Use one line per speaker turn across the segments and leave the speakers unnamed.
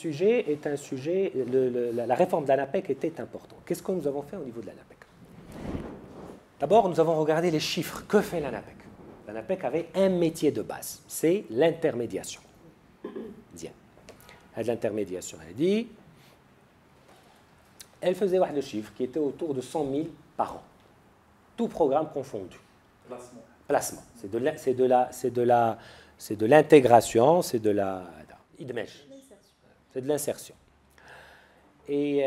sujet est un sujet, la réforme de l'ANAPEC était importante. Qu'est-ce que nous avons fait au niveau de l'ANAPEC? D'abord, nous avons regardé les chiffres. Que fait l'ANAPEC? L'ANAPEC avait un métier de base, c'est l'intermédiation. Bien. L'intermédiation, elle dit, elle faisait le chiffre qui était autour de 100 000 par an. Tout programme confondu.
Placement.
Placement. C'est de l'intégration, c'est de la... C'est de l'insertion. Et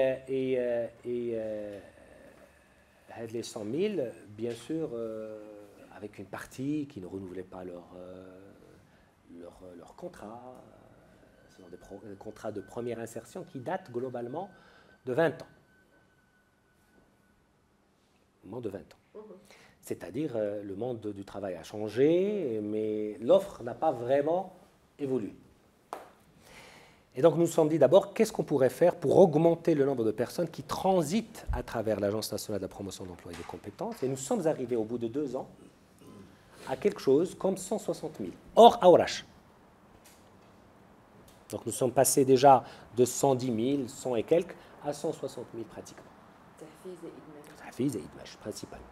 les 100 000, bien sûr, avec une partie qui ne renouvelait pas leur contrat, ce sont des contrats de première insertion qui datent globalement de 20 ans. Moins de 20 ans. C'est-à-dire, le monde du travail a changé, mais l'offre n'a pas vraiment évolué. Et donc, nous nous sommes dit d'abord, qu'est-ce qu'on pourrait faire pour augmenter le nombre de personnes qui transitent à travers l'Agence nationale de la promotion de l'emploi et des compétences. Et nous sommes arrivés, au bout de 2 ans, à quelque chose comme 160 000, hors Aourache. Donc, nous sommes passés déjà de 110 000, 100 et quelques, à 160 000 pratiquement. Tahfiz et Idmaj, principalement.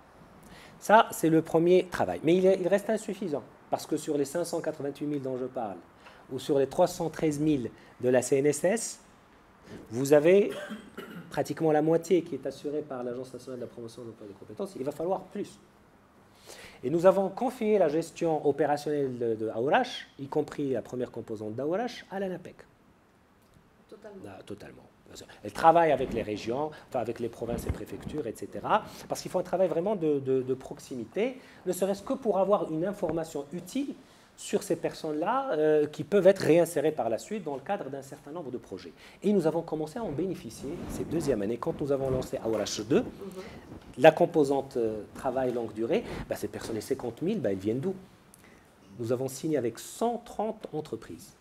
Ça, c'est le premier travail. Mais il reste insuffisant, parce que sur les 588 000 dont je parle, ou sur les 313 000 de la CNSS, vous avez pratiquement la moitié qui est assurée par l'Agence nationale de la promotion de l'emploi et des compétences. Il va falloir plus. Et nous avons confié la gestion opérationnelle de Aourache, y compris la première composante d'Aourache, à l'ANAPEC.
Totalement.
Totalement. Elle travaille avec les régions, enfin avec les provinces et préfectures, etc. Parce qu'il faut un travail vraiment de proximité, ne serait-ce que pour avoir une information utile sur ces personnes-là qui peuvent être réinsérées par la suite dans le cadre d'un certain nombre de projets. Et nous avons commencé à en bénéficier cette deuxième année, quand nous avons lancé Aourache 2, la composante travail longue durée, ces personnes, les 50 000, elles viennent d'où? Nous avons signé avec 130 entreprises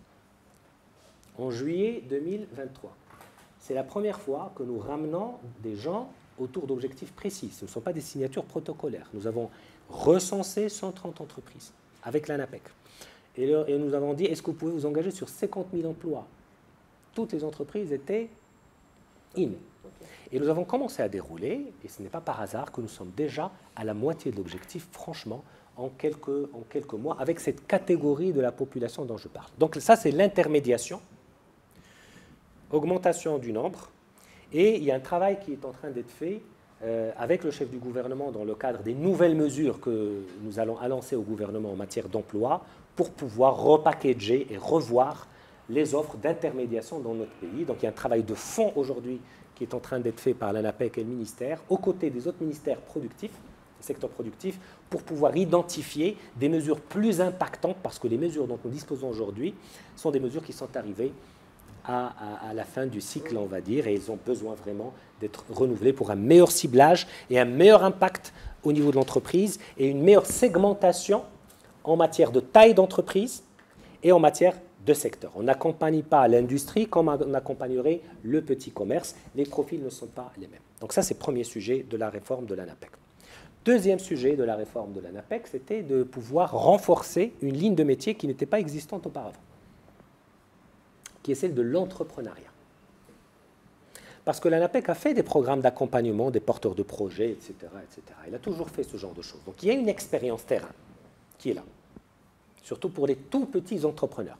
en juillet 2023. C'est la première fois que nous ramenons des gens autour d'objectifs précis. Ce ne sont pas des signatures protocolaires. Nous avons recensé 130 entreprises avec l'ANAPEC. Et nous avons dit, est-ce que vous pouvez vous engager sur 50 000 emplois? Toutes les entreprises étaient in. Et nous avons commencé à dérouler, et ce n'est pas par hasard que nous sommes déjà à la moitié de l'objectif, franchement, en quelques mois, avec cette catégorie de la population dont je parle. Donc ça, c'est l'intermédiation, augmentation du nombre, et il y a un travail qui est en train d'être fait avec le chef du gouvernement dans le cadre des nouvelles mesures que nous allons annoncer au gouvernement en matière d'emploi pour pouvoir repackager et revoir les offres d'intermédiation dans notre pays. Donc il y a un travail de fond aujourd'hui qui est en train d'être fait par l'ANAPEC et le ministère, aux côtés des autres ministères productifs, secteur productif, pour pouvoir identifier des mesures plus impactantes, parce que les mesures dont nous disposons aujourd'hui sont des mesures qui sont arrivées à la fin du cycle, on va dire, et ils ont besoin vraiment d'être renouvelés pour un meilleur ciblage et un meilleur impact au niveau de l'entreprise et une meilleure segmentation en matière de taille d'entreprise et en matière de secteur. On n'accompagne pas l'industrie comme on accompagnerait le petit commerce. Les profils ne sont pas les mêmes. Donc ça, c'est le premier sujet de la réforme de l'ANAPEC. Deuxième sujet de la réforme de l'ANAPEC, c'était de pouvoir renforcer une ligne de métier qui n'était pas existante auparavant, qui est celle de l'entrepreneuriat. Parce que l'ANAPEC a fait des programmes d'accompagnement des porteurs de projets, etc., etc. Il a toujours fait ce genre de choses. Donc il y a une expérience terrain qui est là, surtout pour les tout petits entrepreneurs.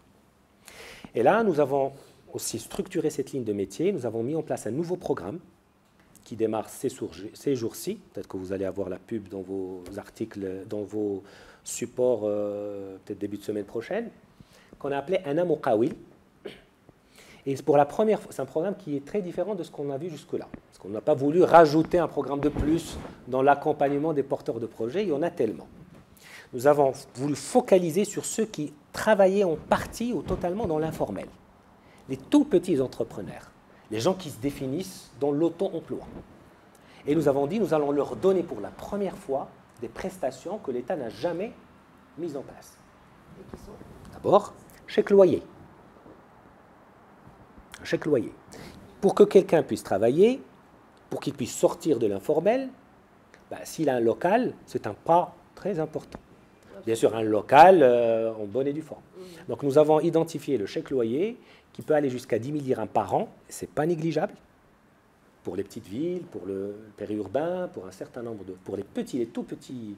Et là, nous avons aussi structuré cette ligne de métier. Nous avons mis en place un nouveau programme qui démarre ces jours-ci. Peut-être que vous allez avoir la pub dans vos articles, dans vos supports, peut-être début de semaine prochaine, qu'on a appelé Ana Moukawil. Et pour la première fois, c'est un programme qui est très différent de ce qu'on a vu jusque-là. Parce qu'on n'a pas voulu rajouter un programme de plus dans l'accompagnement des porteurs de projets. Il y en a tellement. Nous avons voulu focaliser sur ceux qui travaillaient en partie ou totalement dans l'informel. Les tout petits entrepreneurs, les gens qui se définissent dans l'auto-emploi. Et nous avons dit, nous allons leur donner pour la première fois des prestations que l'État n'a jamais mises en place. D'abord, chèque loyer. Chèque loyer. Pour que quelqu'un puisse travailler, pour qu'il puisse sortir de l'informel, s'il a un local, c'est un pas très important. Bien sûr, un local en bonne et due forme. Donc nous avons identifié le chèque loyer qui peut aller jusqu'à 10 000 dirhams par an. Ce n'est pas négligeable pour les petites villes, pour le périurbain, pour un certain nombre pour les tout petits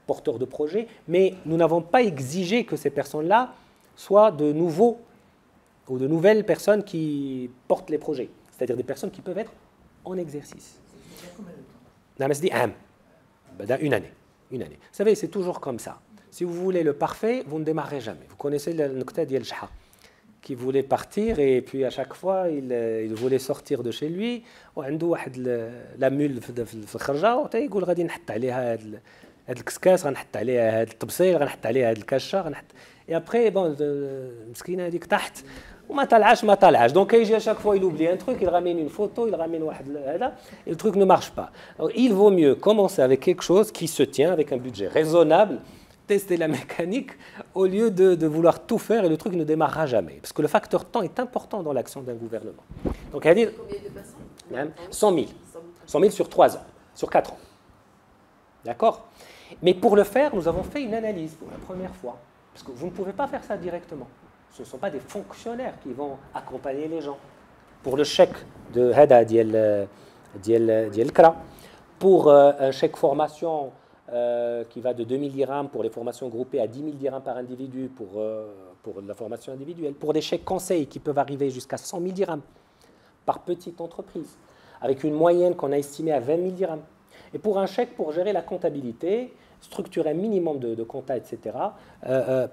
porteurs de projets. Mais nous n'avons pas exigé que ces personnes-là soient de nouveaux ou de nouvelles personnes qui portent les projets. C'est-à-dire des personnes qui peuvent être en exercice. Une année. Une année. Vous savez, c'est toujours comme ça. Si vous voulez le parfait, vous ne démarrez jamais. Vous connaissez le Nokta Diel Shha, qui voulait partir et puis à chaque fois, il voulait sortir de chez lui. وعنده واحد la mule في الخرجة وتيقول غادي نحط عليها هاد الكسكاس غنحط عليها هاد الطبسيل غنحط عليها هاد الكاشة غنحط. Et après, bon, مسكينة هذيك تحت وما طلعش. Donc il à chaque fois il oublie un truc, il ramène une photo, il ramène واحد هذا et le truc ne marche pas. Alors, il vaut mieux commencer avec quelque chose qui se tient avec un budget raisonnable, tester la mécanique au lieu de vouloir tout faire et le truc ne démarrera jamais. Parce que le facteur temps est important dans l'action d'un gouvernement. Donc,
combien de personnes
100 000. 100 000 sur 3 ans, sur 4 ans. D'accord? Mais pour le faire, nous avons fait une analyse pour la première fois. Parce que vous ne pouvez pas faire ça directement. Ce ne sont pas des fonctionnaires qui vont accompagner les gens. Pour le chèque de Hada Diel Kra, pour un chèque formation qui va de 2 000 dirhams pour les formations groupées à 10 000 dirhams par individu pour la formation individuelle, pour des chèques conseils qui peuvent arriver jusqu'à 100 000 dirhams par petite entreprise, avec une moyenne qu'on a estimée à 20 000 dirhams. Et pour un chèque pour gérer la comptabilité, structurer un minimum de compta, etc.,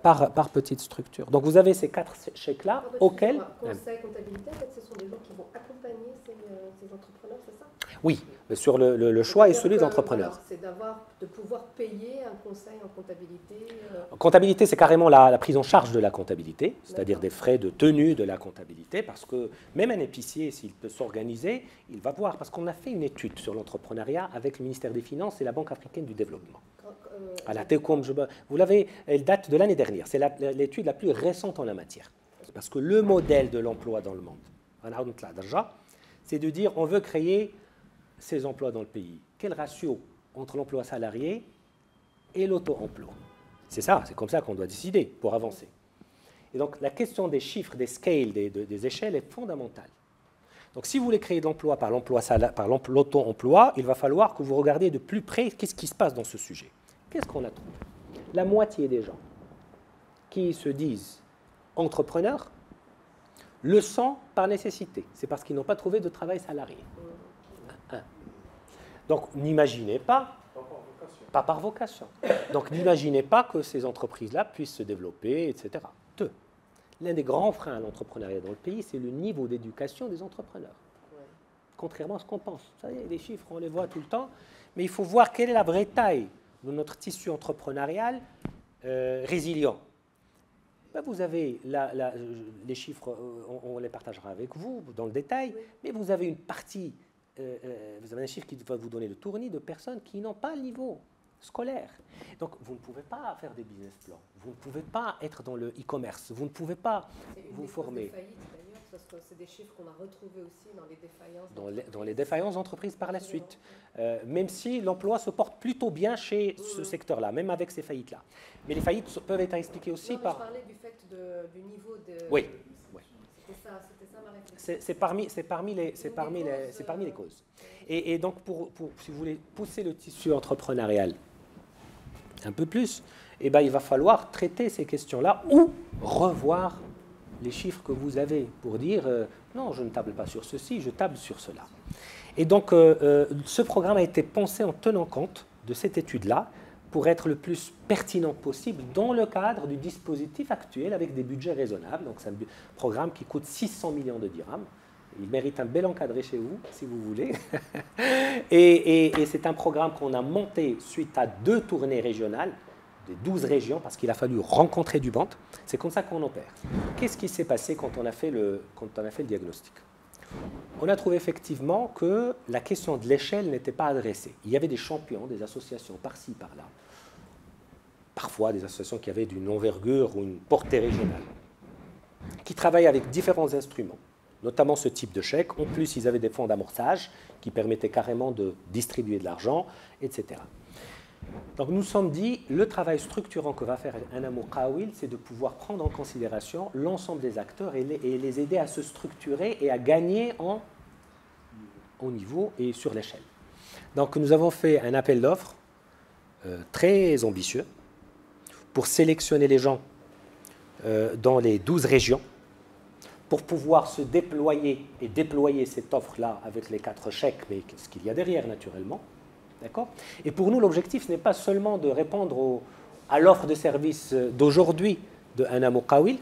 par petite structure. Donc vous avez ces 4 chèques-là auxquels...
Conseil, comptabilité, en fait, ce sont des gens qui vont accompagner ces entrepreneurs, c'est ça?
Oui, mais sur le choix est celui des entrepreneurs.
C'est de pouvoir payer un conseil en comptabilité.
En comptabilité, c'est carrément la prise en charge de la comptabilité, c'est-à-dire des frais de tenue de la comptabilité, parce que même un épicier, s'il peut s'organiser, il va voir, parce qu'on a fait une étude sur l'entrepreneuriat avec le ministère des Finances et la Banque africaine du développement. Vous l'avez, elle date de l'année dernière, c'est l'étude la plus récente en la matière. Parce que le modèle de l'emploi dans le monde, c'est de dire on veut créer ces emplois dans le pays. Quel ratio entre l'emploi salarié et l'auto-emploi? C'est ça, c'est comme ça qu'on doit décider pour avancer. Et donc la question des chiffres, des scales, des échelles est fondamentale. Donc si vous voulez créer de l'emploi par l'auto-emploi, il va falloir que vous regardiez de plus près qu'est-ce qui se passe dans ce sujet. Qu'est-ce qu'on a trouvé? La moitié des gens qui se disent entrepreneurs le sont par nécessité. C'est parce qu'ils n'ont pas trouvé de travail salarié. Donc n'imaginez pas, pas par vocation, donc n'imaginez pas que ces entreprises-là puissent se développer, etc. Deux, l'un des grands freins à l'entrepreneuriat dans le pays, c'est le niveau d'éducation des entrepreneurs. Contrairement à ce qu'on pense. Vous savez, les chiffres, on les voit tout le temps, mais il faut voir quelle est la vraie taille de notre tissu entrepreneurial résilient. Ben, vous avez les chiffres, on les partagera avec vous dans le détail, mais vous avez une partie, vous avez un chiffre qui va vous donner le tournis de personnes qui n'ont pas le niveau scolaire. Donc vous ne pouvez pas faire des business plans, vous ne pouvez pas être dans le e-commerce, vous ne pouvez pas vous former.
Parce que c'est des chiffres qu'on a retrouvés aussi dans les défaillances.
Dans les défaillances d'entreprises par la suite. Même si l'emploi se porte plutôt bien chez ce secteur-là, même avec ces faillites-là. Mais les faillites peuvent être expliquées aussi par...
Je parlais du fait du niveau de...
Oui.
C'était ça ma réflexion.
C'est parmi les causes. Et donc, si vous voulez pousser le tissu entrepreneurial un peu plus, eh ben, il va falloir traiter ces questions-là ou revoir les chiffres que vous avez pour dire non, je ne table pas sur ceci, je table sur cela. Et donc, ce programme a été pensé en tenant compte de cette étude-là pour être le plus pertinent possible dans le cadre du dispositif actuel avec des budgets raisonnables. Donc, c'est un programme qui coûte 600 millions de dirhams. Il mérite un bel encadré chez vous, si vous voulez. et c'est un programme qu'on a monté suite à 2 tournées régionales des 12 régions, parce qu'il a fallu rencontrer du monde. C'est comme ça qu'on opère. Qu'est-ce qui s'est passé quand on a fait le diagnostic? On a trouvé effectivement que la question de l'échelle n'était pas adressée. Il y avait des champions, des associations par-ci, par-là, parfois des associations qui avaient d'une envergure ou une portée régionale, qui travaillaient avec différents instruments, notamment ce type de chèque. En plus, ils avaient des fonds d'amorçage qui permettaient carrément de distribuer de l'argent, etc. Donc nous sommes dit, le travail structurant que va faire un Muqawil, c'est de pouvoir prendre en considération l'ensemble des acteurs et les aider à se structurer et à gagner au niveau et sur l'échelle. Donc nous avons fait un appel d'offres très ambitieux pour sélectionner les gens dans les 12 régions pour pouvoir se déployer et déployer cette offre-là avec les 4 chèques, mais ce qu'il y a derrière naturellement. D'accord ? Et pour nous, l'objectif, ce n'est pas seulement de répondre à l'offre de service d'aujourd'hui de Ana Muqawil,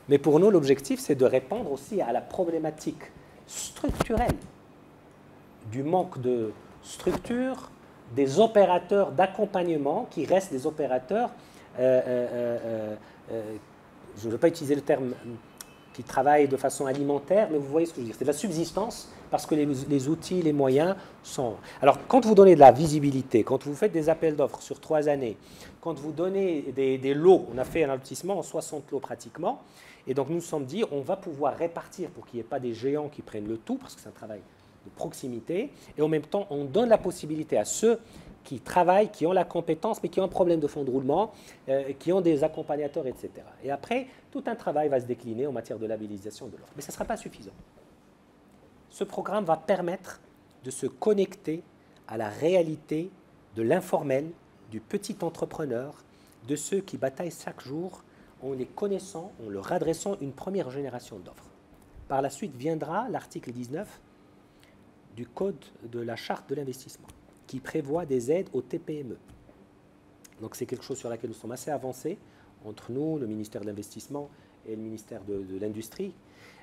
mais pour nous, l'objectif, c'est de répondre aussi à la problématique structurelle du manque de structure des opérateurs d'accompagnement qui restent des opérateurs, je ne veux pas utiliser le terme qui travaillent de façon alimentaire, mais vous voyez ce que je veux dire, c'est de la subsistance, parce que les outils, les moyens sont... Alors, quand vous donnez de la visibilité, quand vous faites des appels d'offres sur 3 années, quand vous donnez des lots, on a fait un investissement en 60 lots pratiquement, et donc nous nous sommes dit, on va pouvoir répartir pour qu'il n'y ait pas des géants qui prennent le tout, parce que c'est un travail de proximité, et en même temps, on donne la possibilité à ceux qui travaillent, qui ont la compétence, mais qui ont un problème de fond de roulement, qui ont des accompagnateurs, etc. Et après, tout un travail va se décliner en matière de labellisation de l'offre. Mais ça ne sera pas suffisant. Ce programme va permettre de se connecter à la réalité de l'informel, du petit entrepreneur, de ceux qui bataillent chaque jour en les connaissant, en leur adressant une première génération d'offres. Par la suite viendra l'article 19 du Code de la Charte de l'investissement, qui prévoit des aides aux TPME. Donc c'est quelque chose sur laquelle nous sommes assez avancés, entre nous, le ministère de l'Investissement et le ministère de l'Industrie,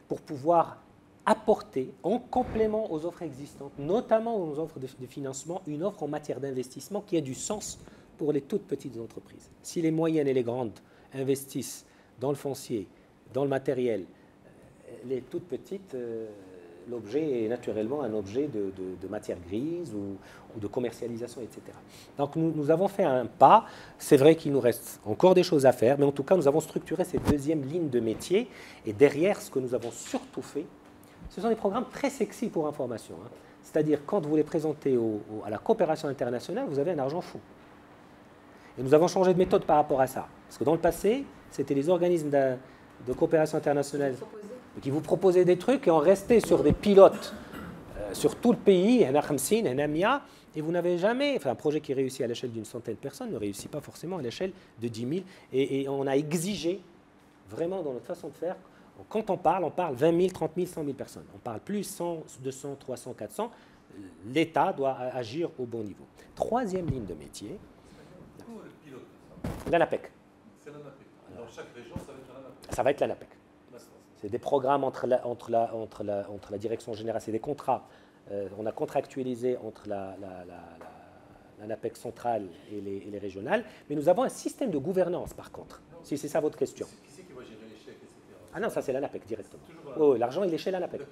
pour pouvoir apporter en complément aux offres existantes, notamment aux offres de financement, une offre en matière d'investissement qui a du sens pour les toutes petites entreprises. Si les moyennes et les grandes investissent dans le foncier, dans le matériel, les toutes petites... l'objet est naturellement un objet de matière grise ou de commercialisation, etc. Donc nous avons fait un pas. C'est vrai qu'il nous reste encore des choses à faire, mais en tout cas, nous avons structuré cette deuxième ligne de métier. Et derrière, ce que nous avons surtout fait, ce sont des programmes très sexy pour information. Hein. C'est-à-dire, quand vous les présentez à la coopération internationale, vous avez un argent fou. Et nous avons changé de méthode par rapport à ça. Parce que dans le passé, c'était les organismes de coopération internationale qui vous proposaient des trucs et on restait sur des pilotes sur tout le pays, et vous n'avez jamais, enfin un projet qui réussit à l'échelle d'une centaine de personnes ne réussit pas forcément à l'échelle de 10 000, et on a exigé vraiment dans notre façon de faire, quand on parle 20 000, 30 000, 100 000 personnes, on parle plus 100, 200, 300, 400, l'État doit agir au bon niveau. Troisième ligne de métier, l'ANAPEC.
C'est l'ANAPEC. Dans chaque région, ça va être l'ANAPEC.
Ça va être l'ANAPEC. C'est des programmes entre la direction générale, c'est des contrats. On a contractualisé entre l'ANAPEC centrale et les régionales, mais nous avons un système de gouvernance par contre, si c'est ça votre question.
Qui c'est qui va gérer les chèques, etc.
Ah non, ça c'est l'ANAPEC directement. Oh, l'argent il est chez l'ANAPEC.
Le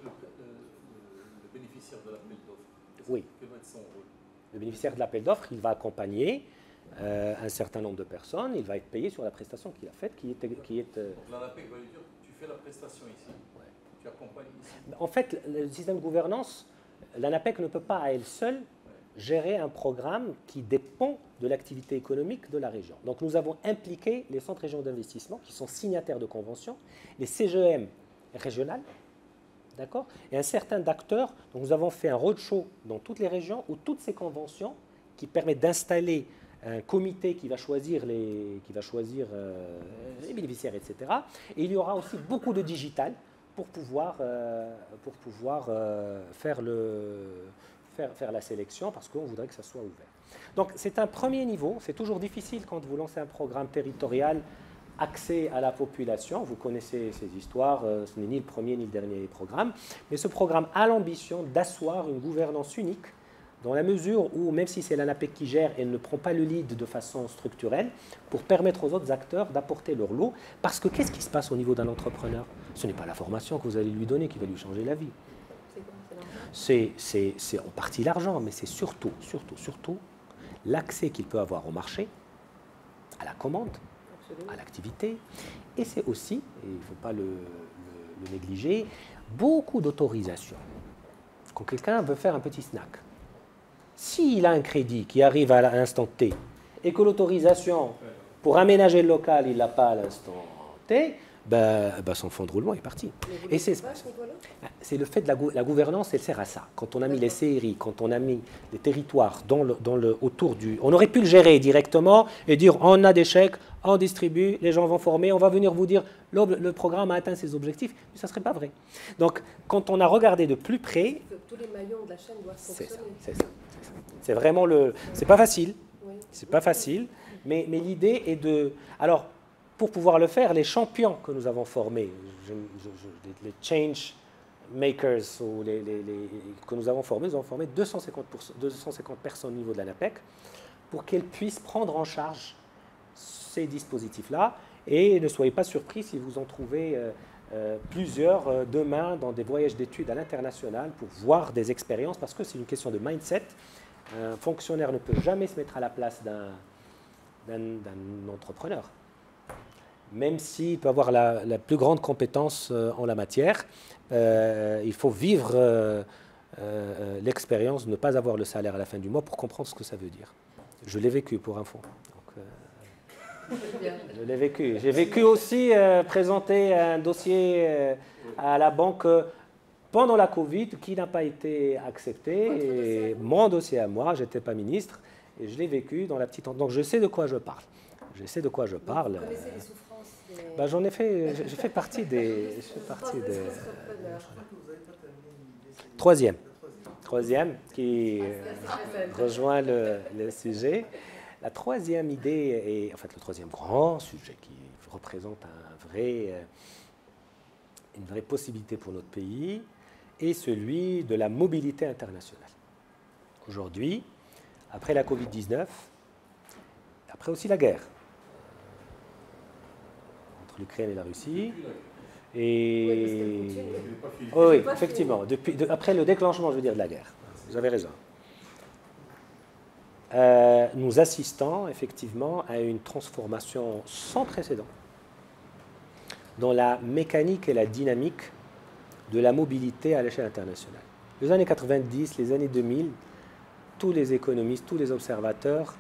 bénéficiaire de l'appel d'offres,
oui.
Quel va être son rôle?
Le bénéficiaire de l'appel d'offres, il va accompagner un certain nombre de personnes, il va être payé sur la prestation qu'il a faite, qui est...
Donc l'ANAPEC va lui dire, tu fais la prestation ici, ouais. Tu accompagnes ici.
En fait, le système de gouvernance, l'ANAPEC ne peut pas à elle seule gérer un programme qui dépend de l'activité économique de la région. Donc nous avons impliqué les centres régionaux d'investissement qui sont signataires de conventions, les CGM régionales, d'accord, et un certain d'acteurs. Donc nous avons fait un roadshow dans toutes les régions où toutes ces conventions qui permettent d'installer un comité qui va choisir les bénéficiaires, etc. Et il y aura aussi beaucoup de digital pour pouvoir faire la sélection, parce qu'on voudrait que ça soit ouvert. Donc c'est un premier niveau. C'est toujours difficile quand vous lancez un programme territorial accès à la population. Vous connaissez ces histoires, ce n'est ni le premier ni le dernier programme, mais ce programme a l'ambition d'asseoir une gouvernance unique dans la mesure où, même si c'est l'ANAPEC qui gère, elle ne prend pas le lead de façon structurelle pour permettre aux autres acteurs d'apporter leur lot. Parce que qu'est-ce qui se passe au niveau d'un entrepreneur? Ce n'est pas la formation que vous allez lui donner qui va lui changer la vie. C'est en partie l'argent, mais c'est surtout l'accès qu'il peut avoir au marché, à la commande, à l'activité. Et c'est aussi, et il ne faut pas le négliger, beaucoup d'autorisation. Quand quelqu'un veut faire un petit snack, s'il a un crédit qui arrive à l'instant T et que l'autorisation pour aménager le local, il ne l'a pas à l'instant T, son fonds de roulement est parti. Et c'est le fait de la gouvernance, elle sert à ça. Quand on a mis les CRI, quand on a mis les territoires autour du... On aurait pu le gérer directement et dire on a des chèques, on distribue, les gens vont former, on va venir vous dire le programme a atteint ses objectifs, mais ça ne serait pas vrai. Donc, quand on a regardé de plus près...
Tous les maillons de la chaîne doivent fonctionner.
C'est ça. C'est vraiment le... C'est pas facile, c'est pas facile, mais l'idée est de... Alors, pour pouvoir le faire, les champions que nous avons formés, les change makers que nous avons formés 250 personnes au niveau de l'ANAPEC pour qu'elles puissent prendre en charge ces dispositifs-là. Et ne soyez pas surpris si vous en trouvez plusieurs demain dans des voyages d'études à l'international pour voir des expériences, parce que c'est une question de mindset. Un fonctionnaire ne peut jamais se mettre à la place d'un entrepreneur. Même s'il peut avoir la plus grande compétence en la matière, il faut vivre l'expérience de ne pas avoir le salaire à la fin du mois pour comprendre ce que ça veut dire. Je l'ai vécu pour info. Je l'ai vécu. J'ai vécu aussi présenter un dossier à la banque pendant la Covid qui n'a pas été accepté. Et mon dossier à moi, je n'étais pas ministre, et je l'ai vécu dans la petite... Donc je sais de quoi je parle. Je sais de quoi je parle.
Vous connaissez les souffrances
j'en ai fait, j'ai fait partie des... Troisième qui rejoint le sujet. La troisième idée, et en fait le troisième grand sujet qui représente une vraie possibilité pour notre pays, est celui de la mobilité internationale. Aujourd'hui, après la Covid-19, après aussi la guerre entre l'Ukraine et la Russie, oui, effectivement, après le déclenchement, je veux dire, de la guerre, vous avez raison. Nous assistons effectivement à une transformation sans précédent dans la mécanique et la dynamique de la mobilité à l'échelle internationale. Les années 90, les années 2000, tous les économistes, tous les observateurs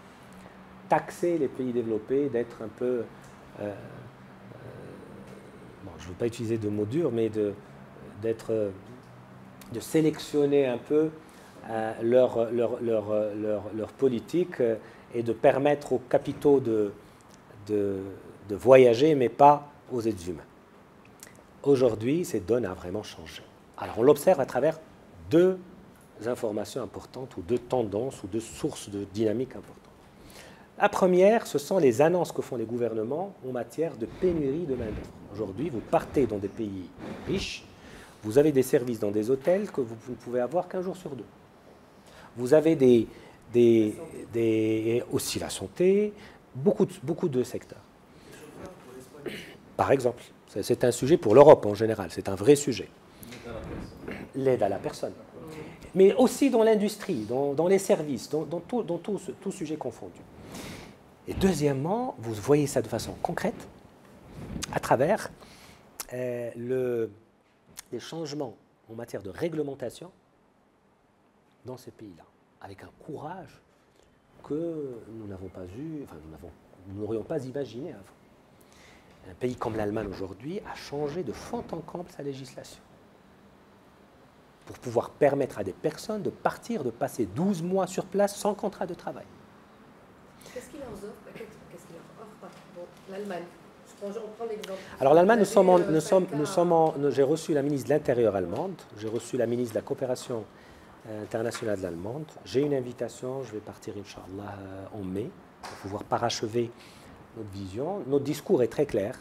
taxaient les pays développés d'être un peu, je ne veux pas utiliser de mots durs, mais de sélectionner un peu leur politique et de permettre aux capitaux de voyager, mais pas aux êtres humains. Aujourd'hui, cette donne a vraiment changé. Alors, on l'observe à travers deux informations importantes, ou deux tendances, ou deux sources de dynamique importantes. La première, ce sont les annonces que font les gouvernements en matière de pénurie de main-d'œuvre. Aujourd'hui, vous partez dans des pays riches, vous avez des services dans des hôtels que vous ne pouvez avoir qu'un jour sur deux. Vous avez aussi la santé, beaucoup de secteurs. Par exemple, c'est un sujet pour l'Europe en général, c'est un vrai sujet. L'aide à la personne. Mais aussi dans l'industrie, dans les services, dans tout sujet confondu. Et deuxièmement, vous voyez ça de façon concrète à travers les changements en matière de réglementation dans ces pays-là, avec un courage que nous n'avons pas eu, enfin nous n'aurions pas imaginé avant. Un pays comme l'Allemagne aujourd'hui a changé de fond en comble sa législation pour pouvoir permettre à des personnes de partir, de passer 12 mois sur place sans contrat de travail.
Qu'est-ce qu'il leur offre l'Allemagne? On prend l'exemple.
Alors l'Allemagne, j'ai reçu la ministre de l'Intérieur allemande, j'ai reçu la ministre de la Coopération internationale allemande. J'ai une invitation, je vais partir, Inch'Allah, en mai, pour pouvoir parachever notre vision. Notre discours est très clair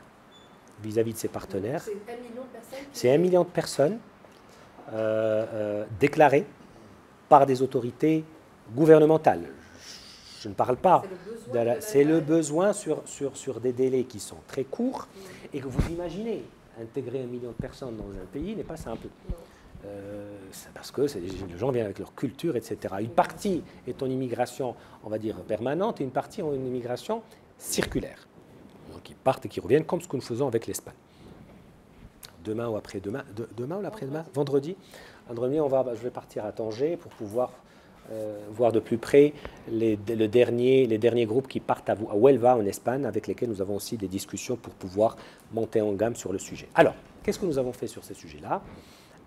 vis-à-vis de ses partenaires.
C'est 1 million de personnes.
C'est 1 million de personnes déclarées par des autorités gouvernementales. Je ne parle pas. C'est le besoin sur des délais qui sont très courts et que vous imaginez, intégrer 1 million de personnes dans un pays n'est pas simple. Parce que les gens viennent avec leur culture, etc. Une partie est en immigration, on va dire, permanente, et une partie en immigration circulaire. Donc ils partent et qui reviennent, comme ce que nous faisons avec l'Espagne. Demain ou après-demain, demain ou après-demain, vendredi, je vais partir à Tanger pour pouvoir voir de plus près les derniers groupes qui partent à Huelva, en Espagne, avec lesquels nous avons aussi des discussions pour pouvoir monter en gamme sur le sujet. Alors, qu'est-ce que nous avons fait sur ces sujets-là?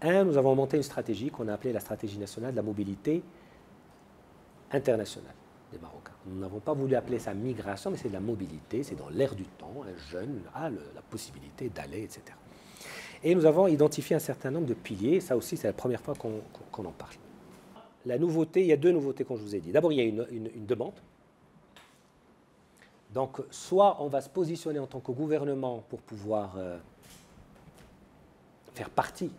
Nous avons monté une stratégie qu'on a appelée la stratégie nationale de la mobilité internationale des Marocains. Nous n'avons pas voulu appeler ça migration, mais c'est de la mobilité, c'est dans l'air du temps. Un jeune a la possibilité d'aller, etc. Et nous avons identifié un certain nombre de piliers. Ça aussi, c'est la première fois qu'on en parle. La nouveauté, il y a deux nouveautés comme je vous ai dit. D'abord, il y a une demande. Donc, soit on va se positionner en tant que gouvernement pour pouvoir faire partie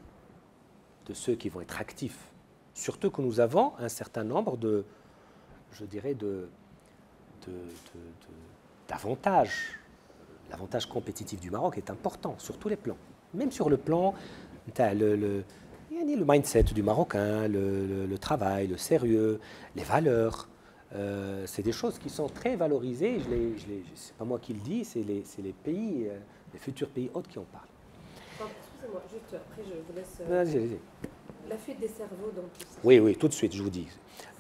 de ceux qui vont être actifs, surtout que nous avons un certain nombre d'avantages. L'avantage compétitif du Maroc est important sur tous les plans. Même sur le plan, le mindset du Marocain, le travail, le sérieux, les valeurs. C'est des choses qui sont très valorisées. Ce n'est pas moi qui le dis, c'est les pays, les futurs pays hôtes qui en parlent.
Excusez-moi, juste après je vous laisse.
Vas-y.
La fuite des cerveaux dans tout ça.
Oui, tout de suite, je vous dis.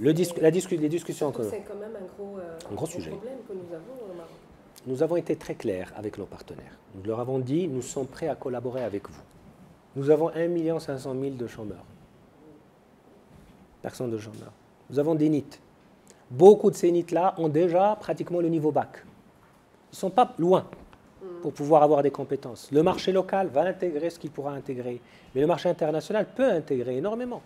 Les discussions.
C'est quand même un gros
sujet.
Problème que nous avons au Maroc.
Nous avons été très clairs avec nos partenaires. Nous leur avons dit, nous sommes prêts à collaborer avec vous. Nous avons 1 500 000 de chômeurs. Personne de chômeurs. Nous avons des NIT. Beaucoup de ces NIT-là ont déjà pratiquement le niveau bac. Ils ne sont pas loin pour pouvoir avoir des compétences. Le marché local va intégrer ce qu'il pourra intégrer. Mais le marché international peut intégrer énormément.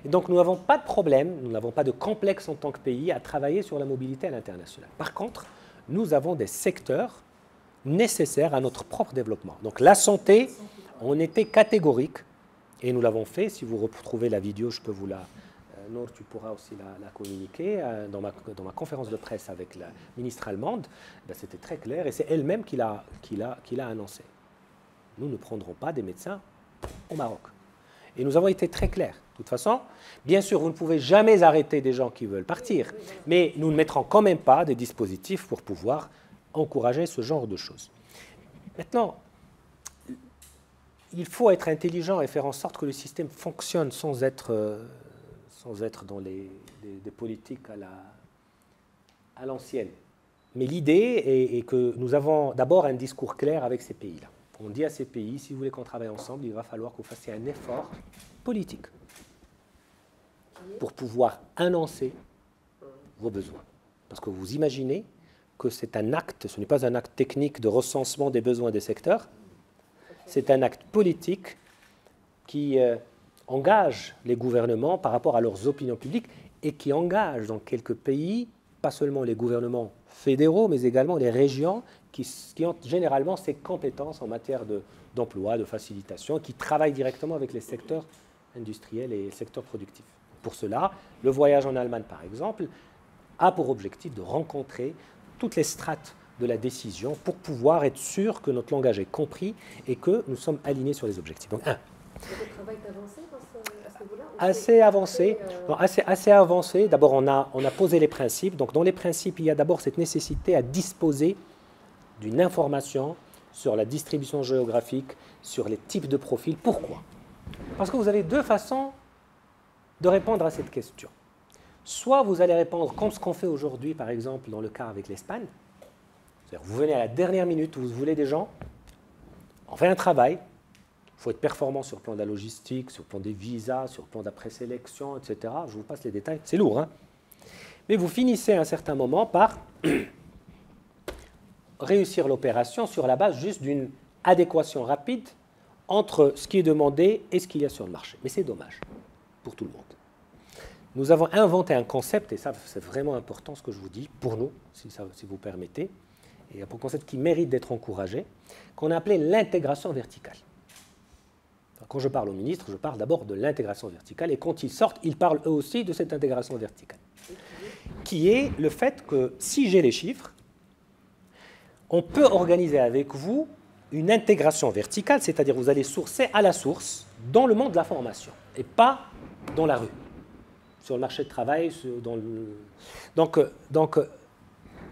Et donc nous n'avons pas de problème, nous n'avons pas de complexe en tant que pays à travailler sur la mobilité à l'international. Par contre, nous avons des secteurs nécessaires à notre propre développement. Donc la santé, on était catégorique et nous l'avons fait. Si vous retrouvez la vidéo, je peux vous la... Nour, tu pourras aussi la communiquer. Dans ma conférence de presse avec la ministre allemande, c'était très clair et c'est elle-même qui l'a annoncé. Nous ne prendrons pas des médecins au Maroc. Et nous avons été très clairs. De toute façon, bien sûr, vous ne pouvez jamais arrêter des gens qui veulent partir, mais nous ne mettrons quand même pas des dispositifs pour pouvoir encourager ce genre de choses. Maintenant, il faut être intelligent et faire en sorte que le système fonctionne sans être dans des politiques à l'ancienne. Mais l'idée est que nous avons d'abord un discours clair avec ces pays-là. On dit à ces pays, si vous voulez qu'on travaille ensemble, il va falloir que vous fassiez un effort politique pour pouvoir annoncer vos besoins. Parce que vous imaginez que c'est un acte, ce n'est pas un acte technique de recensement des besoins des secteurs, c'est un acte politique qui engage les gouvernements par rapport à leurs opinions publiques et qui engage dans quelques pays, pas seulement les gouvernements fédéraux, mais également les régions qui ont généralement ces compétences en matière d'emploi, de facilitation, qui travaillent directement avec les secteurs industriels et les secteurs productifs. Pour cela, le voyage en Allemagne, par exemple, a pour objectif de rencontrer toutes les strates de la décision pour pouvoir être sûr que notre langage est compris et que nous sommes alignés sur les objectifs. Donc,
le travail est avancé à ce niveau-là?
Assez avancé. D'abord, on a posé les principes. Donc, dans les principes, il y a d'abord cette nécessité à disposer d'une information sur la distribution géographique, sur les types de profils. Pourquoi? Parce que vous avez deux façons de répondre à cette question. Soit vous allez répondre comme ce qu'on fait aujourd'hui, par exemple, dans le cas avec l'Espagne. C'est-à-dire, vous venez à la dernière minute, vous voulez des gens, on fait un travail, il faut être performant sur le plan de la logistique, sur le plan des visas, sur le plan de la présélection, etc. Je vous passe les détails, c'est lourd, hein? Mais vous finissez à un certain moment par réussir l'opération sur la base juste d'une adéquation rapide entre ce qui est demandé et ce qu'il y a sur le marché. Mais c'est dommage pour tout le monde. Nous avons inventé un concept, et ça c'est vraiment important ce que je vous dis, pour nous, si vous permettez, et un concept qui mérite d'être encouragé, qu'on a appelé l'intégration verticale. Quand je parle au ministre, je parle d'abord de l'intégration verticale, et quand ils sortent, ils parlent eux aussi de cette intégration verticale, qui est le fait que si j'ai les chiffres, on peut organiser avec vous une intégration verticale, c'est-à-dire vous allez sourcer à la source dans le monde de la formation, et pas dans la rue, sur le marché de travail. Donc,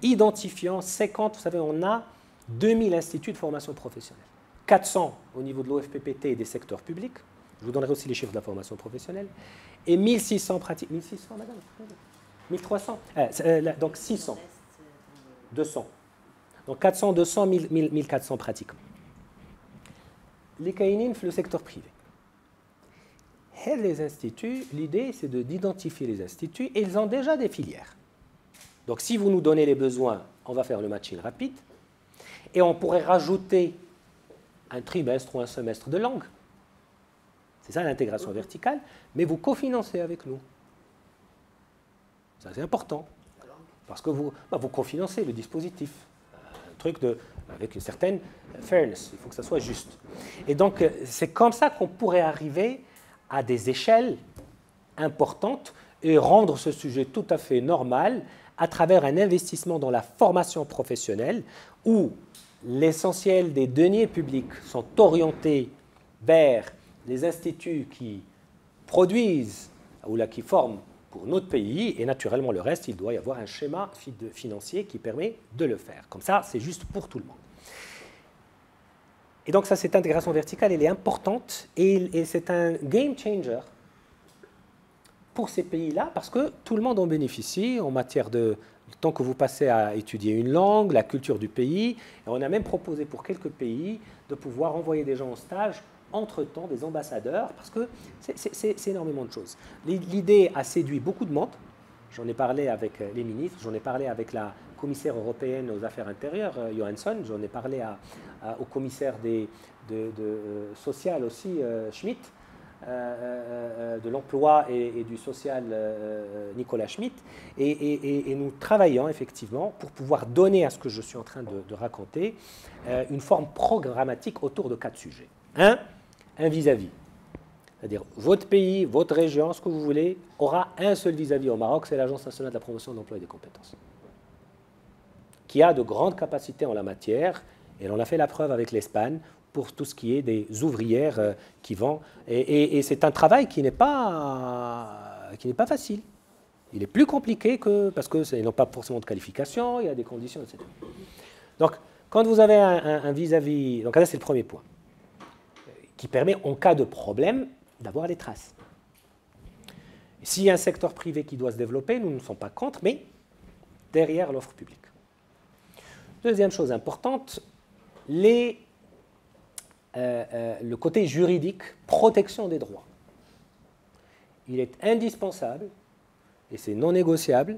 identifiant 50, vous savez, on a 2000 instituts de formation professionnelle, 400 au niveau de l'OFPPT et des secteurs publics, Je vous donnerai aussi les chiffres de la formation professionnelle. Et 1600 pratiques. 1600, madame 1300 donc 600. 200. Donc 400, 200, 1400 pratiques. Les caïnines, le secteur privé. Et les instituts, l'idée, c'est d'identifier les instituts et ils ont déjà des filières. Donc si vous nous donnez les besoins, on va faire le matching rapide et on pourrait rajouter un trimestre ou un semestre de langue. C'est ça l'intégration verticale, mais vous cofinancez avec nous. Ça c'est important, parce que vous cofinancez le dispositif. Un truc avec une certaine fairness, il faut que ça soit juste. Et donc c'est comme ça qu'on pourrait arriver à des échelles importantes et rendre ce sujet tout à fait normal à travers un investissement dans la formation professionnelle où l'essentiel des deniers publics sont orientés vers les instituts qui produisent ou là, qui forment pour notre pays et naturellement le reste, il doit y avoir un schéma financier qui permet de le faire. Comme ça, c'est juste pour tout le monde. Et donc ça, cette intégration verticale, elle est importante et c'est un game changer pour ces pays-là parce que tout le monde en bénéficie en matière de temps que vous passez à étudier une langue, la culture du pays. Et on a même proposé pour quelques pays de pouvoir envoyer des gens en stage entre-temps, des ambassadeurs, parce que c'est énormément de choses. L'idée a séduit beaucoup de monde. J'en ai parlé avec les ministres, j'en ai parlé avec la commissaire européenne aux affaires intérieures, Johansson, j'en ai parlé au commissaire social aussi, Schmidt, de l'emploi et du social, Nicolas Schmidt, et nous travaillons effectivement pour pouvoir donner à ce que je suis en train de raconter une forme programmatique autour de 4 sujets. Un vis-à-vis. C'est-à-dire, votre pays, votre région, ce que vous voulez, aura un seul vis-à-vis au Maroc, c'est l'Agence nationale de la promotion de l'emploi et des compétences, qui a de grandes capacités en la matière, et on a fait la preuve avec l'Espagne pour tout ce qui est des ouvrières qui vendent. Et c'est un travail qui n'est pas facile. Il est plus compliqué parce qu'ils n'ont pas forcément de qualification, il y a des conditions, etc. Donc, quand vous avez un vis-à-vis, donc là c'est le premier point, qui permet, en cas de problème, d'avoir les traces. S'il y a un secteur privé qui doit se développer, nous ne sommes pas contre, mais derrière l'offre publique. Deuxième chose importante, le côté juridique, protection des droits. Il est indispensable, et c'est non négociable,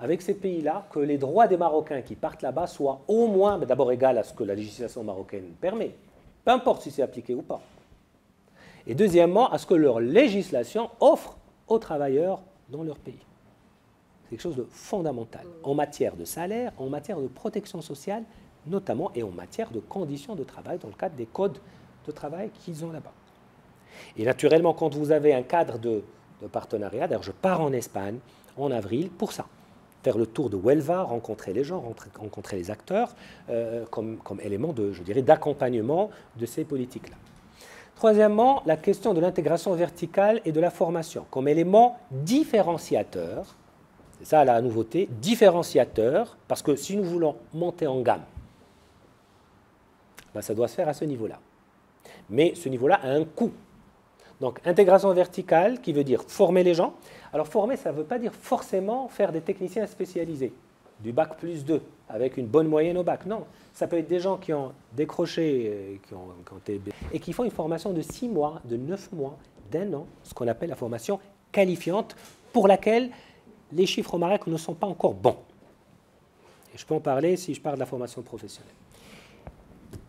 avec ces pays-là, que les droits des Marocains qui partent là-bas soient au moins, d'abord égal à ce que la législation marocaine permet, peu importe si c'est appliqué ou pas. Et deuxièmement, à ce que leur législation offre aux travailleurs dans leur pays. C'est quelque chose de fondamental en matière de salaire, en matière de protection sociale, notamment, et en matière de conditions de travail dans le cadre des codes de travail qu'ils ont là-bas. Et naturellement, quand vous avez un cadre de partenariat, d'ailleurs je pars en Espagne en avril pour ça, faire le tour de Huelva, rencontrer les gens, rencontrer les acteurs, comme élément d'accompagnement de ces politiques-là. Troisièmement, la question de l'intégration verticale et de la formation, comme élément différenciateur, c'est ça la nouveauté, différenciateur, parce que si nous voulons monter en gamme, ben, ça doit se faire à ce niveau-là. Mais ce niveau-là a un coût. Donc, intégration verticale, qui veut dire former les gens. Alors, former, ça ne veut pas dire forcément faire des techniciens spécialisés, du bac plus 2, avec une bonne moyenne au bac. Non, ça peut être des gens qui ont décroché, et qui font une formation de 6 mois, de 9 mois, d'1 an, ce qu'on appelle la formation qualifiante, pour laquelle les chiffres au Maroc ne sont pas encore bons. Et je peux en parler si je parle de la formation professionnelle.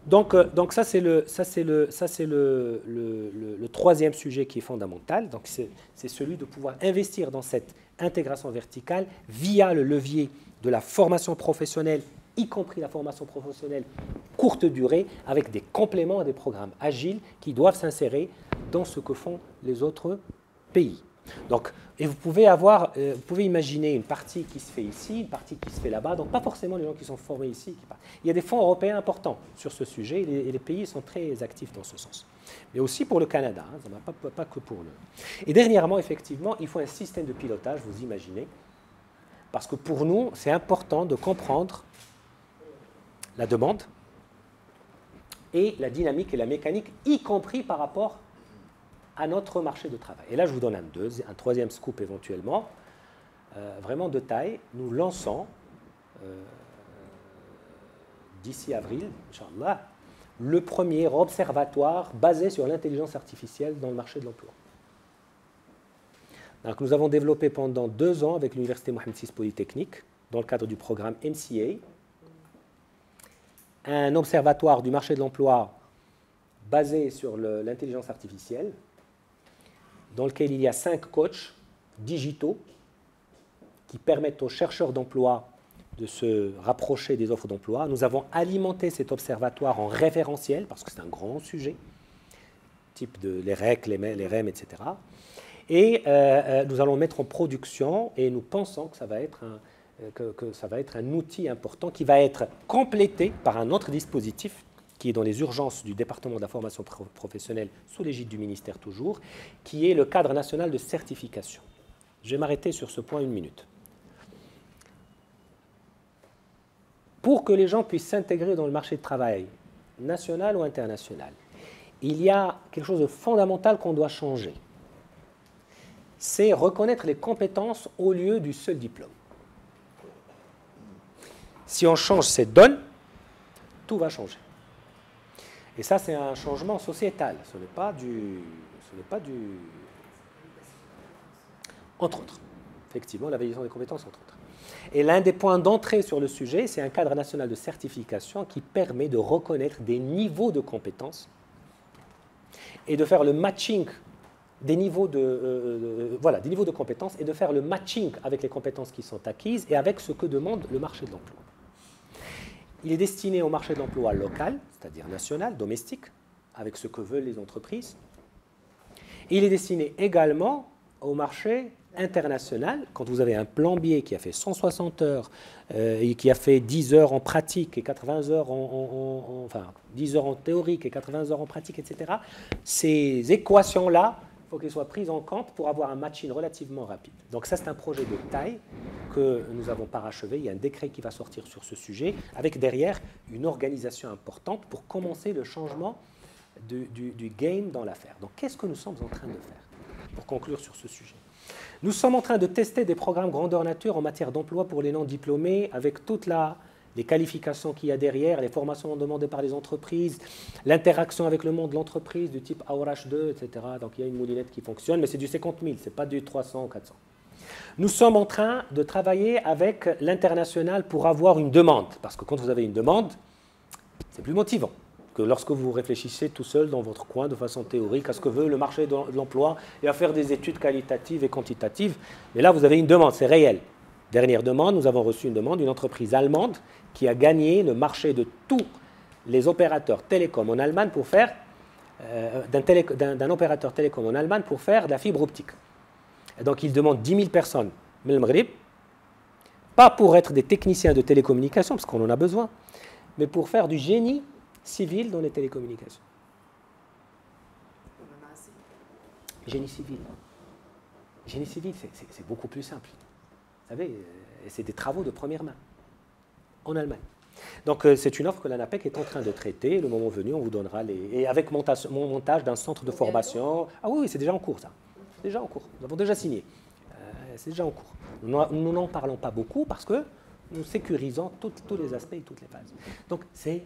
Donc ça, c'est le troisième sujet qui est fondamental. Donc c'est celui de pouvoir investir dans cette intégration verticale via le levier de la formation professionnelle, y compris la formation professionnelle courte durée, avec des compléments et des programmes agiles qui doivent s'insérer dans ce que font les autres pays. Donc, et vous pouvez imaginer une partie qui se fait ici, une partie qui se fait là-bas, donc pas forcément les gens qui sont formés ici. Il y a des fonds européens importants sur ce sujet et les pays sont très actifs dans ce sens. Mais aussi pour le Canada, hein, ça ne va pas que pour le... Et dernièrement, effectivement, il faut un système de pilotage, vous imaginez, parce que pour nous, c'est important de comprendre la demande et la dynamique et la mécanique, y compris par rapport à notre marché de travail. Et là, je vous donne un troisième scoop éventuellement, vraiment de taille. Nous lançons, d'ici avril, Inch'Allah, le premier observatoire basé sur l'intelligence artificielle dans le marché de l'emploi. Donc, nous avons développé pendant 2 ans avec l'Université Mohamed VI Polytechnique, dans le cadre du programme MCA, un observatoire du marché de l'emploi basé sur l'intelligence artificielle, dans lequel il y a 5 coachs digitaux qui permettent aux chercheurs d'emploi de se rapprocher des offres d'emploi. Nous avons alimenté cet observatoire en référentiel, parce que c'est un grand sujet, type les REC, les REM, etc. Et nous allons mettre en production, et nous pensons que ça va être un outil important qui va être complété par un autre dispositif qui est dans les urgences du département de la formation professionnelle, sous l'égide du ministère toujours, qui est le cadre national de certification. Je vais m'arrêter sur ce point 1 minute. Pour que les gens puissent s'intégrer dans le marché de travail, national ou international, il y a quelque chose de fondamental qu'on doit changer. C'est reconnaître les compétences au lieu du seul diplôme. Si on change cette donne, tout va changer. Et ça, c'est un changement sociétal. Ce n'est pas du... Entre autres. Effectivement, la validation des compétences, entre autres. Et l'un des points d'entrée sur le sujet, c'est un cadre national de certification qui permet de reconnaître des niveaux de compétences et de faire le matching des niveaux des niveaux de compétences et de faire le matching avec les compétences qui sont acquises et avec ce que demande le marché de l'emploi. Il est destiné au marché de l'emploi local, c'est-à-dire national, domestique, avec ce que veulent les entreprises. Et il est destiné également au marché international. Quand vous avez un plombier qui a fait 160 heures et qui a fait 10 heures en pratique et 80 heures enfin 10 heures en théorique et 80 heures en pratique, etc., ces équations-là, il faut qu'elles soient prises en compte pour avoir un matching relativement rapide. Donc ça, c'est un projet de taille que nous avons parachevé. Il y a un décret qui va sortir sur ce sujet, avec derrière une organisation importante pour commencer le changement du game dans l'affaire. Donc qu'est-ce que nous sommes en train de faire pour conclure sur ce sujet? Nous sommes en train de tester des programmes grandeur nature en matière d'emploi pour les non-diplômés, avec toutes les qualifications qu'il y a derrière, les formations demandées par les entreprises, l'interaction avec le monde de l'entreprise du type Aurache 2, etc. Donc il y a une moulinette qui fonctionne, mais c'est du 50 000, ce n'est pas du 300 ou 400. Nous sommes en train de travailler avec l'international pour avoir une demande, parce que quand vous avez une demande, c'est plus motivant que lorsque vous réfléchissez tout seul dans votre coin de façon théorique à ce que veut le marché de l'emploi et à faire des études qualitatives et quantitatives. Mais là, vous avez une demande, c'est réel. Dernière demande, nous avons reçu une demande d'une entreprise allemande qui a gagné le marché de tous les opérateurs télécoms en Allemagne pour faire d'un opérateur télécom en Allemagne pour faire de la fibre optique. Et donc, il demande 10 000 personnes, mais le Maghreb, pas pour être des techniciens de télécommunications, parce qu'on en a besoin, mais pour faire du génie civil dans les télécommunications. Génie civil. Génie civil, c'est beaucoup plus simple. Vous savez, c'est des travaux de première main, en Allemagne. Donc, c'est une offre que l'ANAPEC est en train de traiter. Le moment venu, on vous donnera les... Et avec mon montage d'un centre de formation... Ah oui, c'est déjà en cours, ça. C'est déjà en cours. Nous avons déjà signé. C'est déjà en cours. Nous n'en parlons pas beaucoup parce que nous sécurisons tous les aspects et toutes les phases. Donc, c'est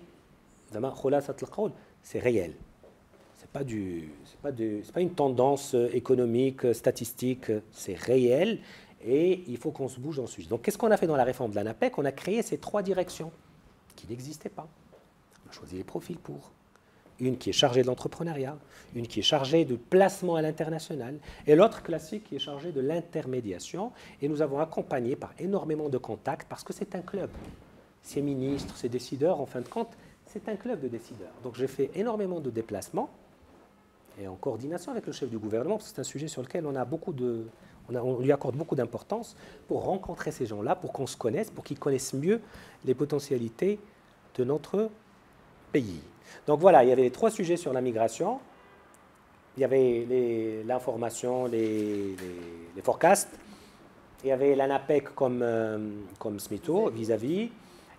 réel. C'est pas une tendance économique, statistique, c'est réel et il faut qu'on se bouge dans le sujet. Donc, qu'est-ce qu'on a fait dans la réforme de l'ANAPEC? On a créé ces 3 directions qui n'existaient pas. On a choisi les profils pour. Une qui est chargée de l'entrepreneuriat, une qui est chargée de placement à l'international, et l'autre classique qui est chargée de l'intermédiation. Et nous avons accompagné par énormément de contacts, parce que c'est un club. Ces ministres, ces décideurs, en fin de compte, c'est un club de décideurs. Donc j'ai fait énormément de déplacements, et en coordination avec le chef du gouvernement, parce que c'est un sujet sur lequel on lui accorde beaucoup d'importance, pour rencontrer ces gens-là, pour qu'on se connaisse, pour qu'ils connaissent mieux les potentialités de notre pays. Donc voilà, il y avait les 3 sujets sur la migration. Il y avait l'information, les forecasts. Il y avait l'ANAPEC comme SMITO vis-à-vis.